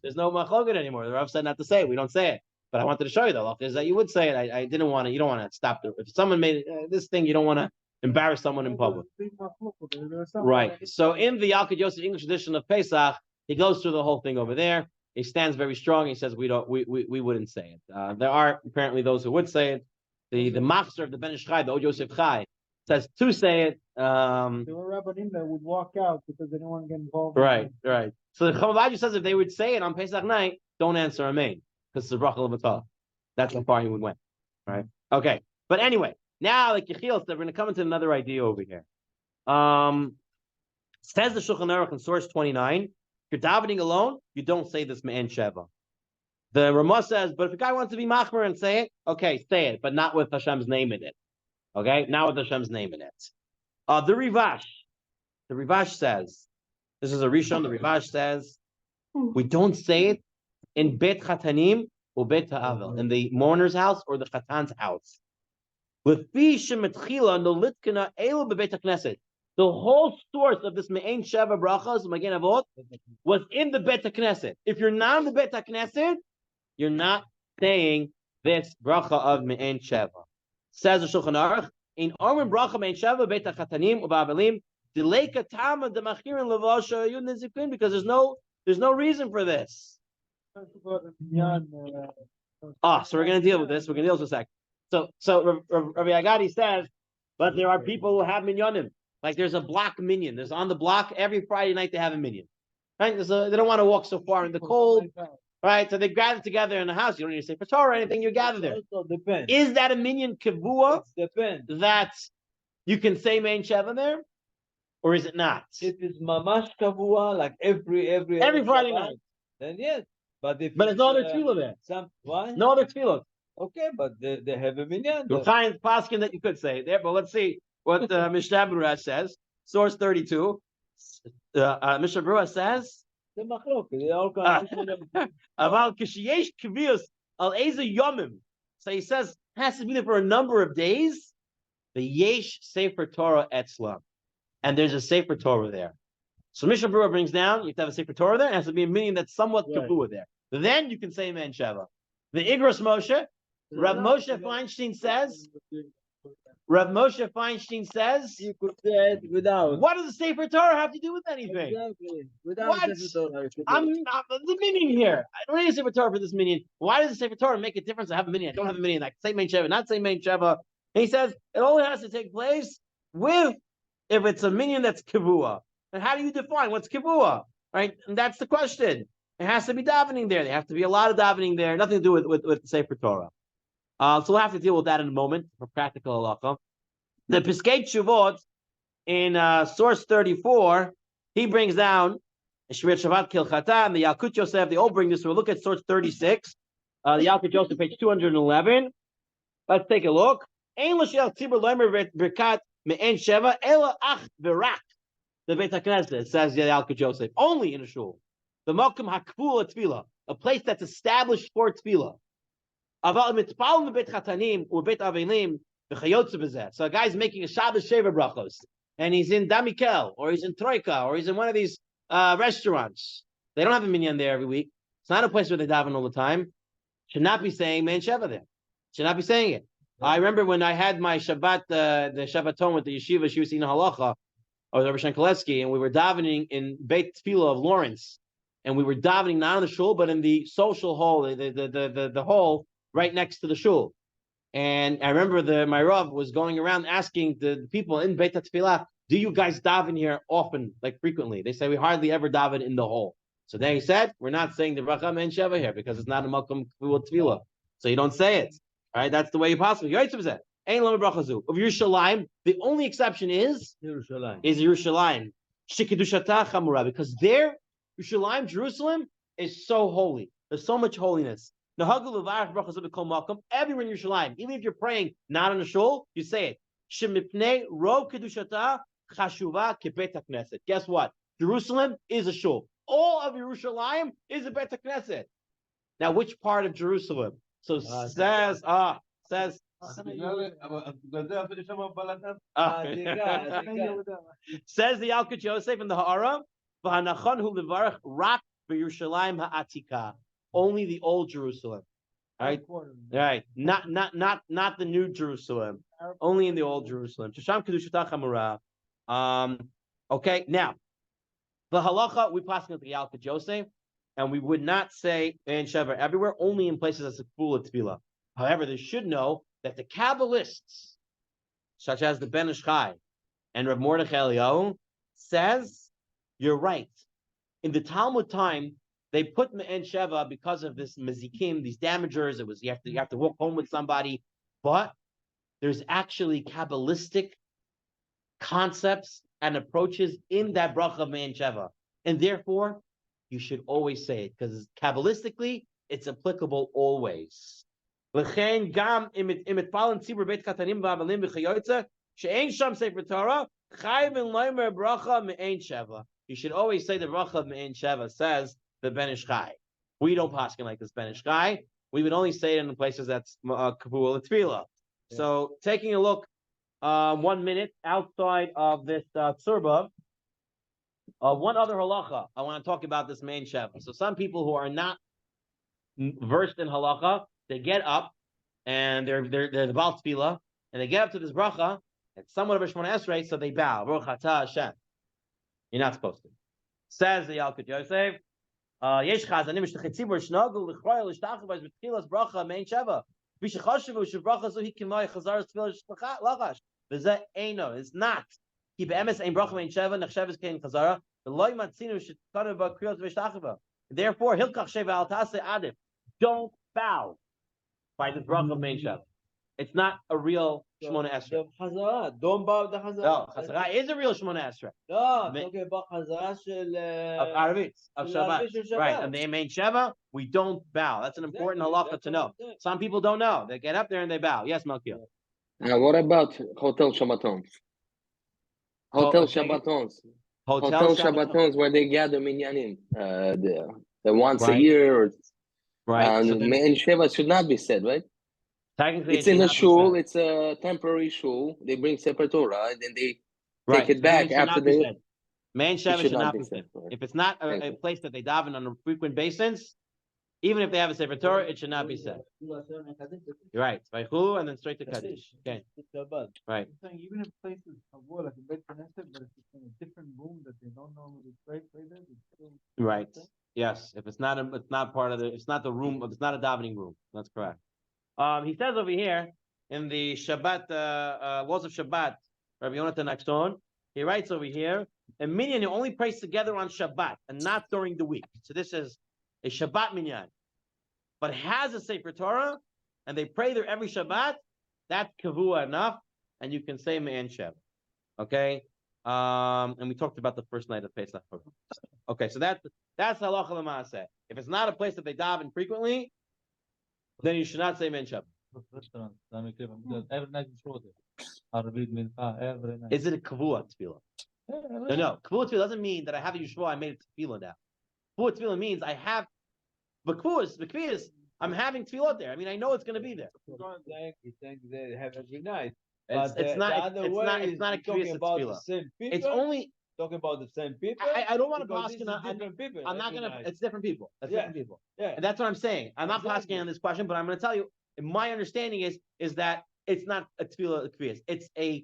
there's no machloket anymore. The Rav said not to say it. We don't say it. But I wanted to show you the law is that you would say it. I didn't want to. You don't want to stop it. If someone made this thing, you don't want to embarrass someone in public. Right. So in the Yalkut Yosef English edition of Pesach, he goes through the whole thing over there. He stands very strong. He says we wouldn't say it. There are apparently those who would say it. The Machzer of the Ben Ish Chai, the O Yosef Chai, says to say it. There were rabbanim that would walk out because they didn't want to get involved. Right. So the Chavavadji says if they would say it on Pesach night, don't answer Amen, because it's a bracha levatah. That's how far he would went. Right. Okay. But anyway, now like Yechiel said, we're going to come into another idea over here. Says the Shulchan Aruch in source 29. If you're davening alone, you don't say this Me'en Sheva. The Ramah says, but if a guy wants to be machmer and say it, okay, say it, but not with Hashem's name in it. Okay, not with Hashem's name in it. The Rivash says, this is a Rishon, the Rivash says, we don't say it in Bet Chatanim or Bet Ha'avel, in the mourner's house or the Chatan's house. With the whole source of this Me'en Sheva brachas, Magen Avot, was in the Bet HaKnesset. If you're not in the Bet HaKnesset, you're not saying this bracha of Me'en Sheva. Says the Shulchan Aruch, in Orman bracha Me'en Sheva Bet HaChatanim u'Ba'avelim, Deleka Tama D'Machirin Levasha Yud Nezikun, because there's no reason for this. So we're going to deal with this. We're going to deal with this a sec. So Rabbi Agadi says, but there are people who have minyanim. Like there's a block minyan. There's on the block every Friday night they have a minyan. Right? They don't want to walk so far in the cold. Right? So they gather together in the house. You don't need to say Torah or anything. You gather there. Depends. Is that a minyan kavua? Depends. That you can say Mein Sheva there? Or is it not? If it's mamash kavua, like every Friday night, then yes. But there's no other tefillah there. Why? No other tefillah. Okay, but they have a minyan. You'll find paskin that you could say it there, but let's see what Mishnah Berurah says. Source 32. Mishnah Berurah says, about kishiyesh kaviyos al eza yomim. So he says has to be there for a number of days. The yesh sefer Torah etzlam, and there's a sefer Torah there. So Mishnah Berurah brings down, you have to have a sefer Torah there. It has to be a meaning that's somewhat kavua there. Then you can say Me'en Sheva. The Igros Moshe, Rav Moshe Feinstein says. You could say it without. What does the sefer Torah have to do with anything? Exactly. Without What? sefer Torah. I'm not the meaning here. I don't need a sefer Torah for this meaning. Why does the sefer Torah make a difference? I have a meaning. I don't have a meaning. I can say Me'en Sheva, not say Me'en Sheva. And he says it only has to take place with if it's a minyan that's kavua. And how do you define what's kavua? Right? And that's the question. It has to be davening there. There has to be a lot of davening there. Nothing to do with the sefer Torah. So we'll have to deal with that in a moment for practical halacha. The Piskei Teshuvot in source 34, he brings down Shmirat Shabbat Kilchata and the Yalkut Yosef. They all bring this. So we'll look at source 36, the Yalkut Yosef, page 211. Let's take a look. Ein l'shel tzibur loimer berkat me'en sheva ela ach v'rak. The Beit HaKnesset says the Yalkut Yosef only in a shul. The Mokum HaKvul Tefillah, a place that's established for Tefillah. So a guy's making a Shabbos Sheva brachos, and he's in Damikel, or he's in Troika, or he's in one of these restaurants. They don't have a minyan there every week. It's not a place where they daven all the time. Should not be saying Me'en Sheva there. Should not be saying it. I remember when I had my Shabbat, the Shabbaton with the yeshiva, she was in halacha, or Rabbi Shankolevsky, and we were davening in Beit Tefillah of Lawrence, and we were davening not in the shul, but in the social hall, the hall right next to the shul. And I remember my Rav was going around asking the people in Beit Tefillah, do you guys daven here often, like frequently? They say we hardly ever daven in the hall. So then he said, we're not saying the bracha me'en sheva here because it's not a makom tefillah. So you don't say it. All right, that's the way you possibly. Yoitzav said, "Ein lo bracha zu." Of Yerushalayim, the only exception is Yerushalayim. Shekedushata chamura, because there, Yerushalayim, Jerusalem, is so holy. There's so much holiness. Everywhere in Yerushalayim, even if you're praying not on a shul, you say it. Shemipnei rov kedushata chashuva kebet hakneset. Guess what? Jerusalem is a shul. All of Yerushalayim is a bet hakneset. Now, which part of Jerusalem? So says says the Yalkut Yosef in the Ha'ara, v'hanachon hu levarach rak b'Yerushalayim ha'atika. Only the old Jerusalem, right? Right, not the new Jerusalem. Only in the old Jerusalem. Shasham kedushatach hamura. Okay, now the halacha we pass with the Yalkut Yosef, and we would not say and shever everywhere, only in places that's a full of tefillah. However, they should know that the Kabbalists, such as the Ben Ish Chai and Rav Mordechai Eliyahu, says you're right. In the Talmud time, they put me'en sheva because of this mezikim, these damagers. It was you have to walk home with somebody, but there's actually Kabbalistic concepts and approaches in that bracha of me'en sheva, and therefore you should always say it because Kabbalistically it's applicable always. You should always say the bracha of me'en sheva, says the Ben Ish Chai. We don't paskin like this Ben Ish Chai. We would only say it in the places that's kabul tefillah. So taking a look 1 minute outside of this Tzurba, one other halacha I want to talk about this me'en sheva. So some people who are not versed in halacha, they get up and they're the Baal Tefillah, and they get up to this bracha. It's somewhat of a Shemona Esrei, so they bow. Baruch atah Hashem. You're not supposed to. Says the Yalkut Yosef, Yesh chazanim shtachei tzibur shnagul l'chroy l'shtachel b'tchilas bracha me'en sheva. V'shechashavu shebracha zo hi kimai chazaras tefillah lachash. V'zeh eino. It's not. Ki be'emes ein bracha me'en sheva nechsheves kein chazara. V'loy matzinu shetkanu b'kriyos v'shtacheva. Therefore, hilkach sheva al taseh adif. Don't bow by the bracha of me'en sheva. It's not a real Shemona Esrei. Don't bow the Chazara. No, Chazara is a real Shemona Esrei. No, talking about Chazara of Arvit, of Shabbat. Right, and the me'en sheva, we don't bow. That's an important halacha to know. Some people don't know. They get up there and they bow. Yes, Malkia. Now, what about hotel Shabbatons? Hotel Shabbatons. Hotel Shabbatons where they gather minyanim, the once a year. Or, right. So me'en sheva should not be said, right? Technically, it's in a shul. It's a temporary shul. They bring separate Torah, and then they take it back after they. Me'en sheva should not be said. If it's not a place that they daven on a frequent basis, even if they have a sefer Torah, it should not be said. You're right. Vaychu and then straight to Kaddish. Okay. Right. Even if places are like a bed connected, but if it's in a different room that they don't normally pray there, it's still right. Yes. If it's not part of it's not the room. It's not a davening room. That's correct. He says over here in the Shabbat laws of Shabbat, Rabbi Yonatan Akson, he writes over here, a minyan who only prays together on Shabbat and not during the week. So this is a Shabbat minyan, but has a Sefer Torah, and they pray there every Shabbat. That's kavua enough, and you can say me'en sheva. Okay, and we talked about the first night of Pesach. Okay, so that's halacha l'maaseh. If it's not a place that they daven frequently, then you should not say me'en sheva. Every night you show it. Every night. Is it a kavua tefillah? No. Kavua tefillah doesn't mean that I have a yeshua. I made it tefillah now. Kavua tefillah means I have B'kviyas, I'm having tefillah there. I mean, I know it's going to be there. You think they have every night. It's not a kviyas tefillah. It's only talking about the same people. I don't want to pass on different people. I'm not going to. It's different people. That's different people. Yeah, and that's what I'm saying. I'm not passing on this question, but I'm going to tell you. My understanding is that it's not a tefillah kviyas. It's a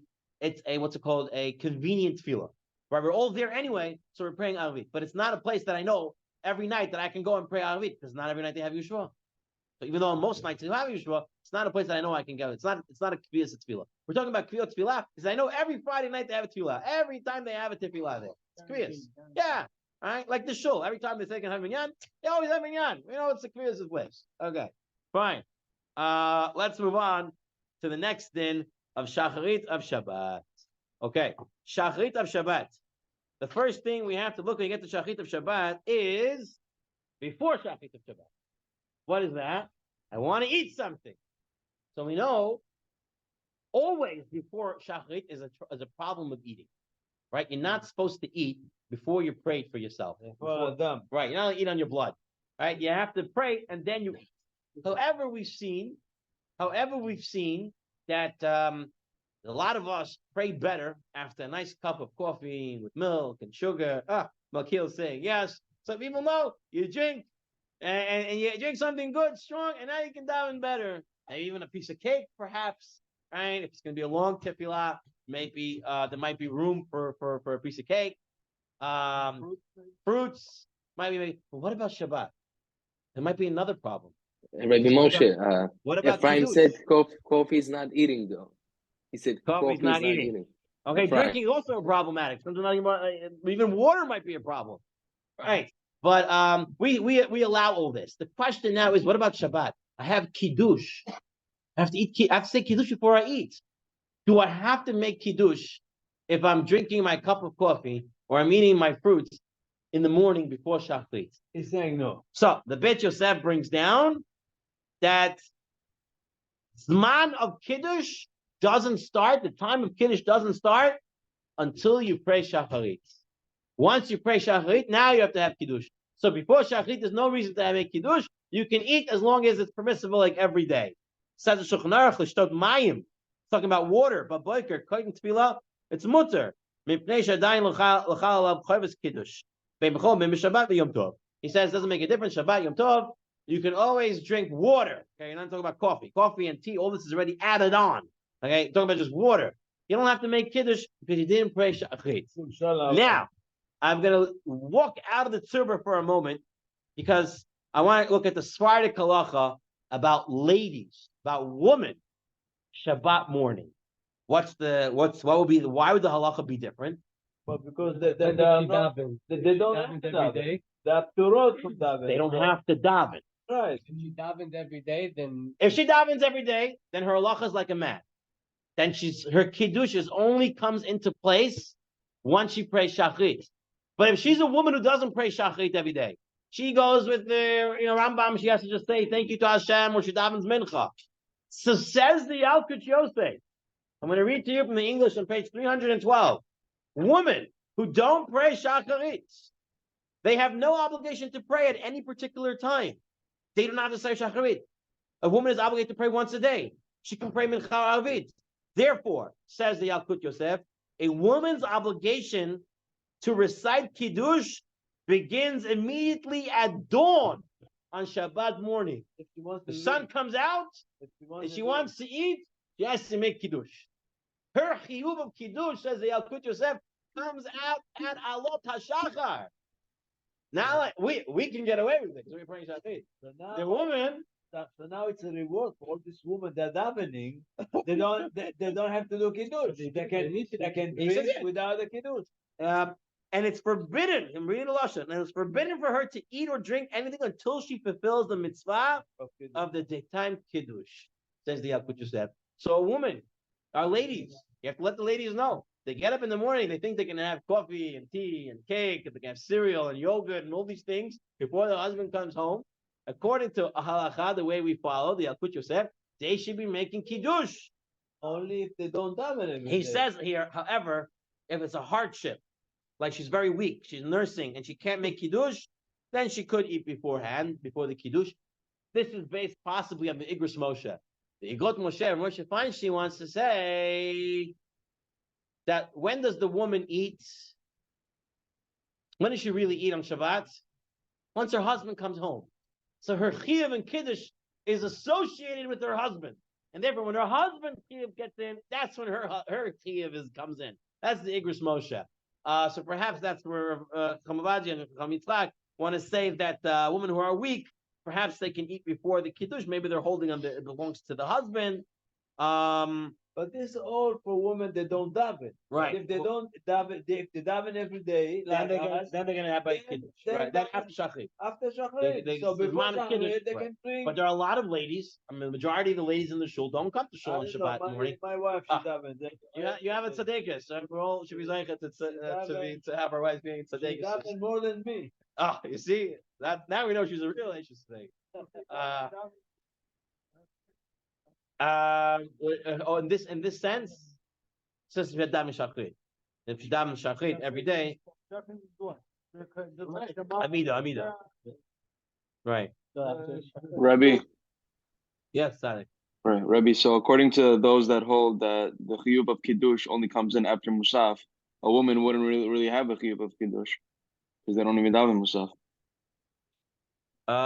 what's it called, a convenient tefillah. Right, we're all there anyway, so we're praying Arvit. But it's not a place that I know every night that I can go and pray Arvit, because not every night they have Yeshua. So even though on most nights they have Yeshua, it's not a place that I know I can go. It's not a kviyas tefillah. We're talking about kviyas tefillah because I know every Friday night they have a tefillah. Every time they have a tefillah there, it's kviyas. Yeah, All right, like the shul. Every time they say can have minyan, they always have minyan. You know, it's the clearest place. Okay, fine. Let's move on to the next din of shacharit of Shabbat. Okay, shacharit of Shabbat. The first thing we have to look when you get to shacharit of Shabbat is before shacharit of Shabbat. What is that? I want to eat something. So we know always before shacharit is a problem with eating, right? You're not supposed to eat before you prayed for yourself. Right, you're not going to eat on your blood, right? You have to pray and then you eat. However, we've seen that a lot of us pray better after a nice cup of coffee with milk and sugar. Makil's saying yes. Some people know you drink and you drink something good, strong, and now you can daven better. And even a piece of cake, perhaps. Right? If it's going to be a long tefillah, maybe there might be room for a piece of cake. Fruits might be. But what about Shabbat? There might be another problem. Rabbi Moshe, What about Ephraim said coffee is not eating though. He said coffee is not eating. Okay, Ephraim. drinking is also problematic. Even water might be a problem. Right. But we allow all this. The question now is, what about Shabbat? I have kiddush. I have to say kiddush before I eat. Do I have to make kiddush if I'm drinking my cup of coffee or I'm eating my fruits in the morning before shachrit? He's saying no. So the Beit Yosef brings down that Zman of kiddush doesn't start. The time of kiddush doesn't start until you pray shacharit. Once you pray shacharit, now you have to have kiddush. So before shacharit, there's no reason to have a kiddush. You can eat as long as it's permissible, like every day. Says the Shulchan Aruch, l'shtot mayim. Talking about water, but boiker, koyin tefillah, it's mutter. Mipnei shadayin l'chal alav chayvus kiddush. Be'mechol be'mishabat be'yom tov. He says it doesn't make a difference. Shabbat, Yom Tov, you can always drink water. Okay, you're not talking about coffee. Coffee and tea, all this is already added on. Okay, you're talking about just water. You don't have to make kiddush because you didn't pray shacharit. Now, I'm going to walk out of the Tzurba for a moment because I want to look at the Sephardic halacha about ladies, about women, Shabbat morning. Why would the halacha be different? But because they don't have to daven. They have to road from daven. They don't have to daven. Right. If she davens every day, then if she davens every day, then her halacha is like a mat. Then her kiddush only comes into place once she prays shachrit. But if she's a woman who doesn't pray shachrit every day, she goes with the Rambam. She has to just say thank you to Hashem or she davens mincha. So says the Yalkut Yosef. I'm going to read to you from the English on page 312. Women who don't pray shacharit, they have no obligation to pray at any particular time. They do not have to say shacharit. A woman is obligated to pray once a day. She can pray mincha or arvit. Therefore, says the Yalkut Yosef, a woman's obligation to recite kiddush begins immediately at dawn on Shabbat morning. If the sun comes out and she wants to eat, she has to make kiddush. Her chiyuv of kiddush, says the Yalkut Yosef, comes out at alot hashachar. Now we can get away with it because we're praying shachrit. So now, the woman. So now it's a reward for all these women that are davening. They don't have to do kiddush. They can drink without the kiddush. And it's forbidden. I'm reading the lashon, and it's forbidden for her to eat or drink anything until she fulfills the mitzvah of the daytime kiddush. Says the Yalkut Yosef. So a woman, our ladies, you have to let the ladies know. They get up in the morning, they think they can have coffee and tea and cake, and they can have cereal and yogurt and all these things before the husband comes home. According to a halacha, the way we follow the Yalkut Yosef, they should be making kiddush. Only if they don't daven. He says here, however, if it's a hardship, like she's very weak, she's nursing, and she can't make kiddush, then she could eat beforehand, before the kiddush. This is based possibly on the Igros Moshe. The Igot Moshe Feinstein wants to say that when does the woman eat? When does she really eat on Shabbat? Once her husband comes home. So her chiyuv and kiddush is associated with her husband. And therefore, when her husband's chiyuv gets in, that's when her chiyuv comes in. That's the Igros Moshe. So perhaps that's where Chamavaji and Chamitzlak want to say that women who are weak, perhaps they can eat before the kiddush. Maybe they're holding on it belongs to the husband. But this is all for women that don't daven. Right. If they don't daven, if they daven every day, Then like they're gonna have a then- kiddush. then Right. Then they- after shachrit. after Shachrit. So before Zman of kiddush, Shachrit, they right. can drink. But there are a lot of ladies. I mean, the majority of the ladies in the shul don't come to shul on Shabbat morning. My wife, she Ah, davens. You have a tzaddikus. So we're all should be zeicha to have our wives being She tzaddikus. daven more than me. Oh, you see that now we know she's a real Asian thing. Oh, in this sense, since we had daven shachrit, if you daven shachrit every day, Amida, right? Rabbi. Yes, Sadiq. Right, Rabbi. So according to those that hold that the chiyuv of kiddush only comes in after musaf, a woman wouldn't really have a chiyuv of kiddush because they don't even daven musaf.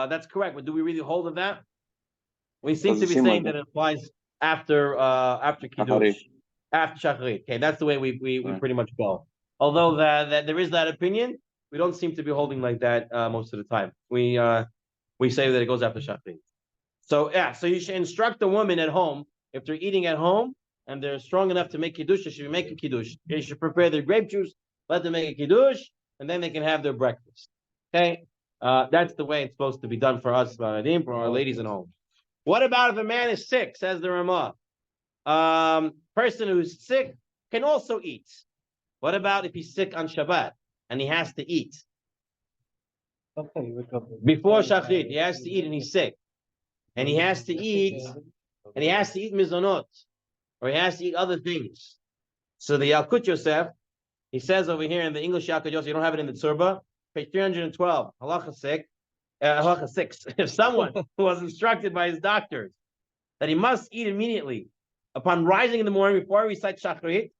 That's correct. But do we really hold of that? We seem Doesn't to be seem saying like that it applies after kiddush, after shachrit. Okay, that's the way we Right. pretty much go. Although that there is that opinion, we don't seem to be holding like that most of the time. We say that it goes after shachrit. So yeah, so you should instruct the woman at home if they're eating at home and they're strong enough to make kiddush. They should be making kiddush. They should prepare their grape juice, let them make a kiddush, and then they can have their breakfast. Okay, that's the way it's supposed to be done for us, for our ladies at home. What about if a man is sick? Says the Ramah. Person who's sick can also eat. What about if he's sick on Shabbat and he has to eat? Before Shachrit, he has to eat and he's sick. And he has to eat, mizonot, or he has to eat other things. So the Yalkut Yosef, he says over here in the English Yalkut Yosef, you don't have it in the Tzurba, page 312, halacha 6. If someone who was instructed by his doctors that he must eat immediately upon rising in the morning before he recites Shachrit,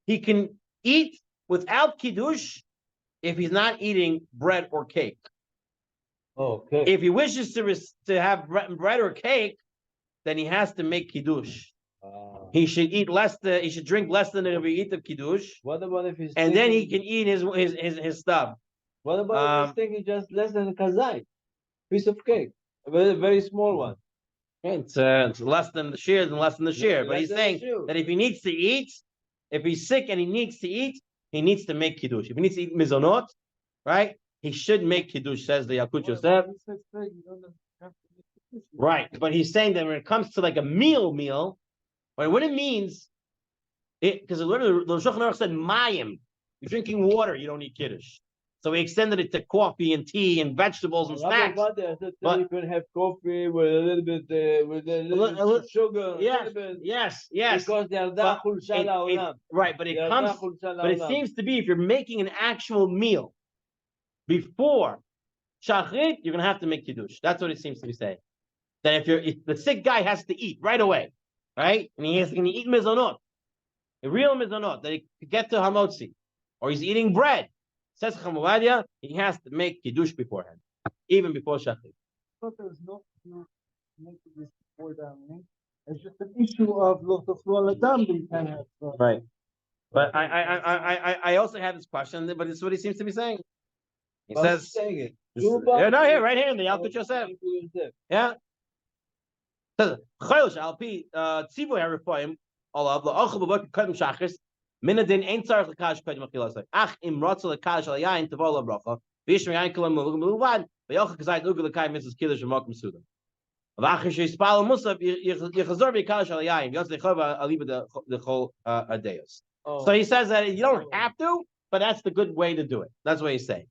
he can eat without kiddush if he's not eating bread or cake. Okay. If he wishes to have bread or cake, then he has to make kiddush. He should eat less. He should drink less than if he eat the kiddush. What about if he's and then he can eat his stuff? What about if he's thinking just less than a kazai, piece of cake, a very very small one? It's less than the shears and less than the shear. But he's saying that if he needs to eat, if he's sick and he needs to eat, he needs to make kiddush. If he needs to eat mizonot, right? He should make kiddush, says the Yalkut Yosef. Right, but he's saying that when it comes to like a meal, right, what it means, because literally the Shulchan Aruch said mayim, you're drinking water, you don't need kiddush. So we extended it to coffee and tea and vegetables and snacks. But you can have coffee with a little bit of sugar. Yes. Because they are dachul shal haolam. Right, but it seems to be if you're making an actual meal before shachrit, you're gonna have to make kiddush. That's what it seems to be saying. That if the sick guy has to eat right away, right, and he's going to eat mizonot, a real mizonot that he could get to hamotzi, or he's eating bread, says Chamawadia, he has to make kiddush beforehand, even before shachrit. But there's no make this before davening. It's just an issue of lo adam that you can have. Right. But I also have this question, but it's what he seems to be saying. He says, saying it. Yeah, no, here, right here in the Yalkut Yosef. Yeah. Says, Chayil shal pi tzivu harifoim olav la'ochel b'boker kodem shachris minadin ein tzarich l'kadosh kodem achilas ach im rotzel l'kadosh al yayin tavo l'bracha v'yishmer yayin kolam l'uvad v'yochel kazayit ugel l'kayim mitzvahs kiddush v'mokum suda v'achir sheyispal musaf yichazor v'kadosh al yayin v'yotz l'chova aliba l'chol adeyos. So he says that you don't have to, but that's the good way to do it. That's what he's saying.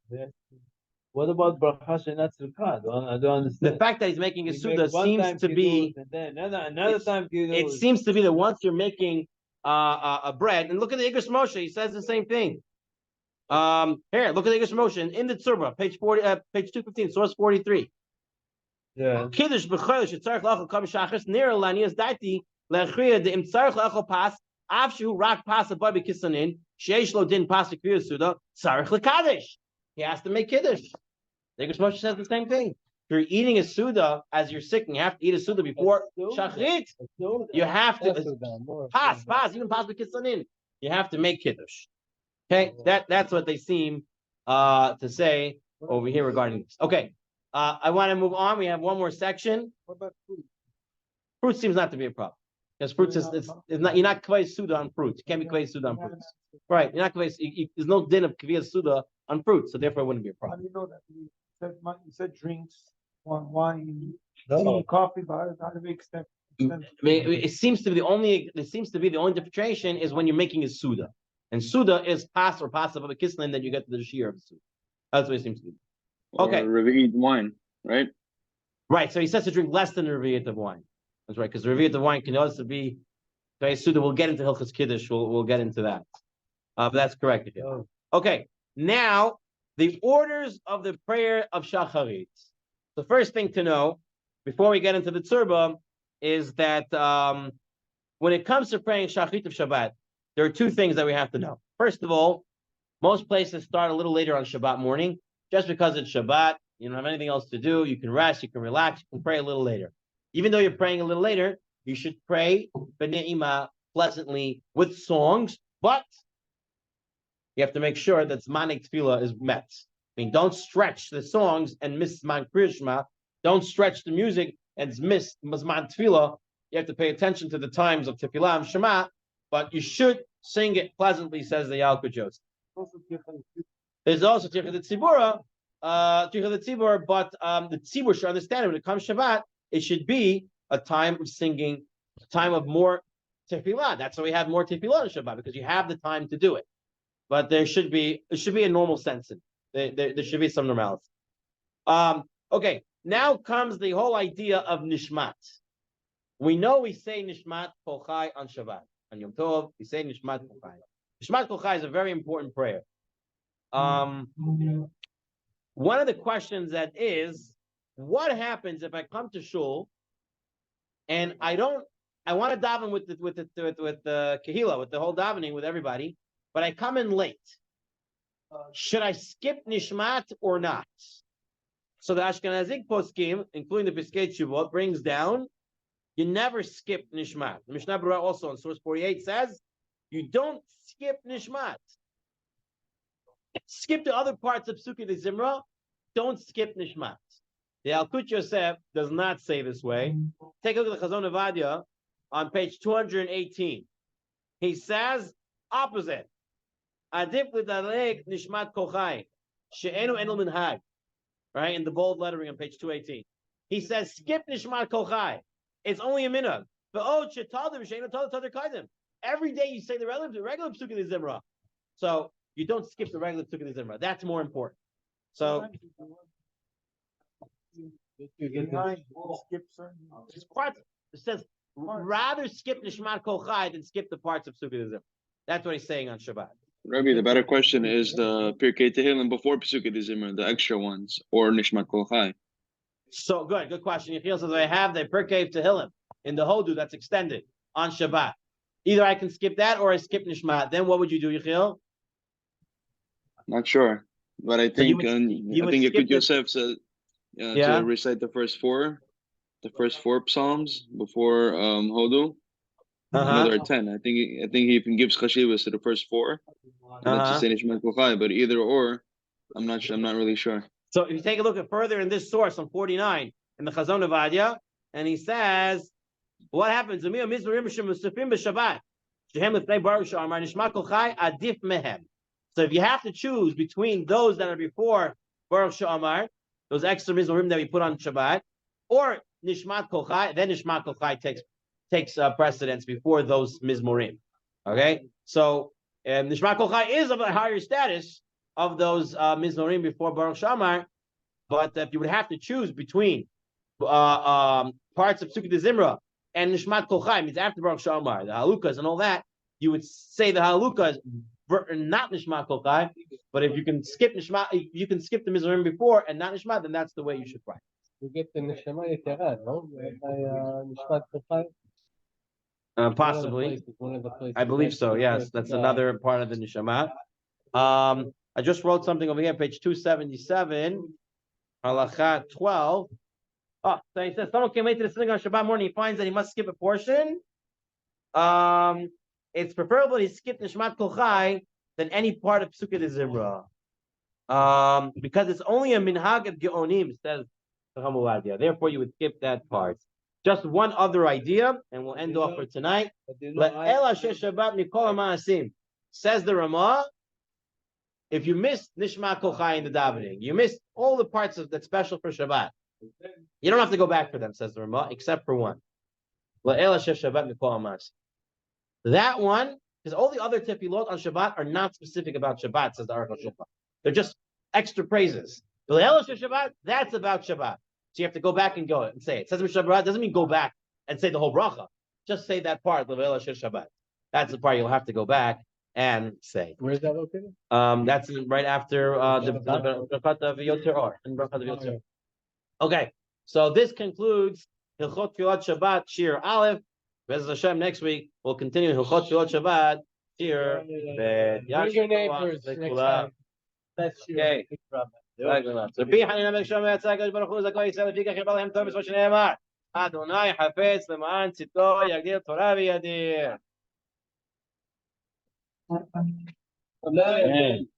What about bracha shenat tzilka? I don't understand. The fact that he's making a suda seems to be another time. It seems to be that once you're making a bread, and look at the Igros Moshe, he says the same thing. Here, look at the Igros Moshe in the Tzurba, page 215, source 43. Yeah. Kiddush b'chodesh yitzarich la'achol kam shachris nira lanias daiti le'achriya de im tzarich la'achol pas avshu rak pas abay b'kisanin sheish lo din pas v'kriya suda tzarich l'kadosh. He has to make kiddush. The Igros Moshe says the same thing. If you're eating a suda as you're sick, and you have to eat a suda before shachrit, you have to pas even pas b'kisanin. You have to make kiddush. Okay, that's what they seem to say over here regarding this. Okay, I want to move on. We have one more section. What about food? Fruit seems not to be a problem. Because fruits it's not, you're not kvei suda on fruits. You can't be kvei suda on fruits. Right. You're not kvei, there's no din of kvei suda on fruits, so therefore it wouldn't be a How problem. do you know that? You said drinks, wine, No. tea, coffee, but how do we extend? It seems to be the only differentiation is when you're making a suda. And suda is pas or pas of a kislin that you get the shear of suda. That's what it seems to be. Okay. Or revealed wine, right? Right. So he says to drink less than the revi'at of wine. That's right, because the revi'at of wine can also be suda. We'll get into Hilchas Kiddush. We'll get into that. But that's correct. Okay. Now the orders of the prayer of Shacharit. The first thing to know before we get into the Tzurba is that when it comes to praying Shacharit of Shabbat, there are two things that we have to know. First of all, most places start a little later on Shabbat morning, just because it's Shabbat. You don't have anything else to do. You can rest, you can relax, you can pray a little later. Even though you're praying a little later, you should pray b'ne'ima, pleasantly, with songs, but you have to make sure that Zmanik Tefillah is met. I mean, don't stretch the songs and miss Zman Kriyashma. Don't stretch the music and miss Zman Tefillah. You have to pay attention to the times of Tefillah and Shema, but you should sing it pleasantly, says the Yalkut Joseph. There's also Tircha the Tzibura, but the Tzibur should understand it. When it comes Shabbat, it should be a time of singing, a time of more Tefillah. That's why we have more Tefillah on Shabbat, because you have the time to do it. But it should be a normal sense. There should be some normality. Okay, now comes the whole idea of Nishmat. We know we say Nishmat Kol Chai on Shabbat. On Yom Tov, we say Nishmat Kol Chai. Nishmat Kol Chai is a very important prayer. One of the questions that is, what happens if I come to shul and I want to daven with the kehila, with the whole davening with everybody, but I come in late. Should I skip Nishmat or not? So the Ashkenazic poskim, including the Piskei Teshuvot, brings down you never skip Nishmat. The Mishnah Berurah also on source 48 says you don't skip Nishmat. Skip the other parts of Sukkot de Zimra. Don't skip Nishmat. The Yalkut Yosef does not say this way. Take a look at the Chazon Avadia on page 218. He says opposite. Adif l'darek Nishmat Kochai she'enu enel minhag. Right, in the bold lettering on page 218. He says skip Nishmat Kochai. It's only a minhag. Every day you say the regular Sukkot de Zimra. So you don't skip the regular Sukkot de Zimra. That's more important. So it's parts. It says rather skip Nishmat Kochai than skip the parts of Sukkot de Zimra. That's what he's saying on Shabbat. Rabbi, the better question is the Pirkei Tehillim before Pesukei de Zimra, the extra ones, or Nishmat Kol Chai. So good question. Yechiel says I have the Pirkei Tehillim in the Hodu that's extended on Shabbat. Either I can skip that or I skip Nishmat. Then what would you do, Yechiel? Not sure, but I think Yalkut Yosef said to recite the first four psalms before Hodu. Another 10. I think he even gives chashivas to the first four. And then to say Nishmat Kol Chai, but either or, I'm not sure. I'm not really sure. So if you take a look at further in this source on 49 in the Chazon Avadia, and he says, what happens? So if you have to choose between those that are before Baruch Sha'amar, those extra mizmorim that we put on Shabbat, or Nishmat Kol Chai, then Nishmat Kol Chai takes precedence before those mizmorim. Okay, so Nishmat Kol Chai is of a higher status of those mizmorim before Baruch Shamar, but if you would have to choose between parts of Sukkot de Zimra and Nishmat Kol Chai, means after Baruch Shamar, the Halukas and all that, you would say the Halukas not Nishmat Kol Chai, but if you can skip Nishmat, you can skip the mizmorim before and not Nishmat, then that's the way you should pray. You get the Neshama Yeterad, no? Nishmat Kol Chai. Possibly, I believe so. Yes, that's another part of the neshama. I just wrote something over here, page 277, halacha 12. Oh, so he says someone came late to the synagogue on Shabbat morning. He finds that he must skip a portion. It's preferable he skip Nishmat Kol Chai than any part of Pesukei de Zimra, because it's only a minhag of Geonim, says the Hamuadia. Therefore, you would skip that part. Just one other idea, and we'll end off for tonight. Says the Ramah, if you missed Nishma Kochai in the davening, you missed all the parts of that special for Shabbat. You don't have to go back for them, says the Ramah, except for one. That one, because all the other tefillot on Shabbat are not specific about Shabbat, says the Aruch HaShulchan. They're just extra praises. Shabbat, that's about Shabbat. So you have to go back and go and say it. It says Shabbat doesn't mean go back and say the whole bracha. Just say that part, Shabbat. That's the part you'll have to go back and say. Where's that located? That's right after the bracha of Yoter Or. Okay, so this concludes Hilchot Tfilat Shabbat Shir Aleph. Bez Hashem, next week we'll continue Hilchot Tfilat Shabbat Shir Bet. Bring your neighbors next time. That's you. Okay. Rabbi Hanan Meksham Yatzak Baruch Hu Zakoi Yisrael Fika Chibal Hem Tov Misva Shneimar Adonai Hafetz Leman Tzito Yagdir Torah V'Yadir. Amen.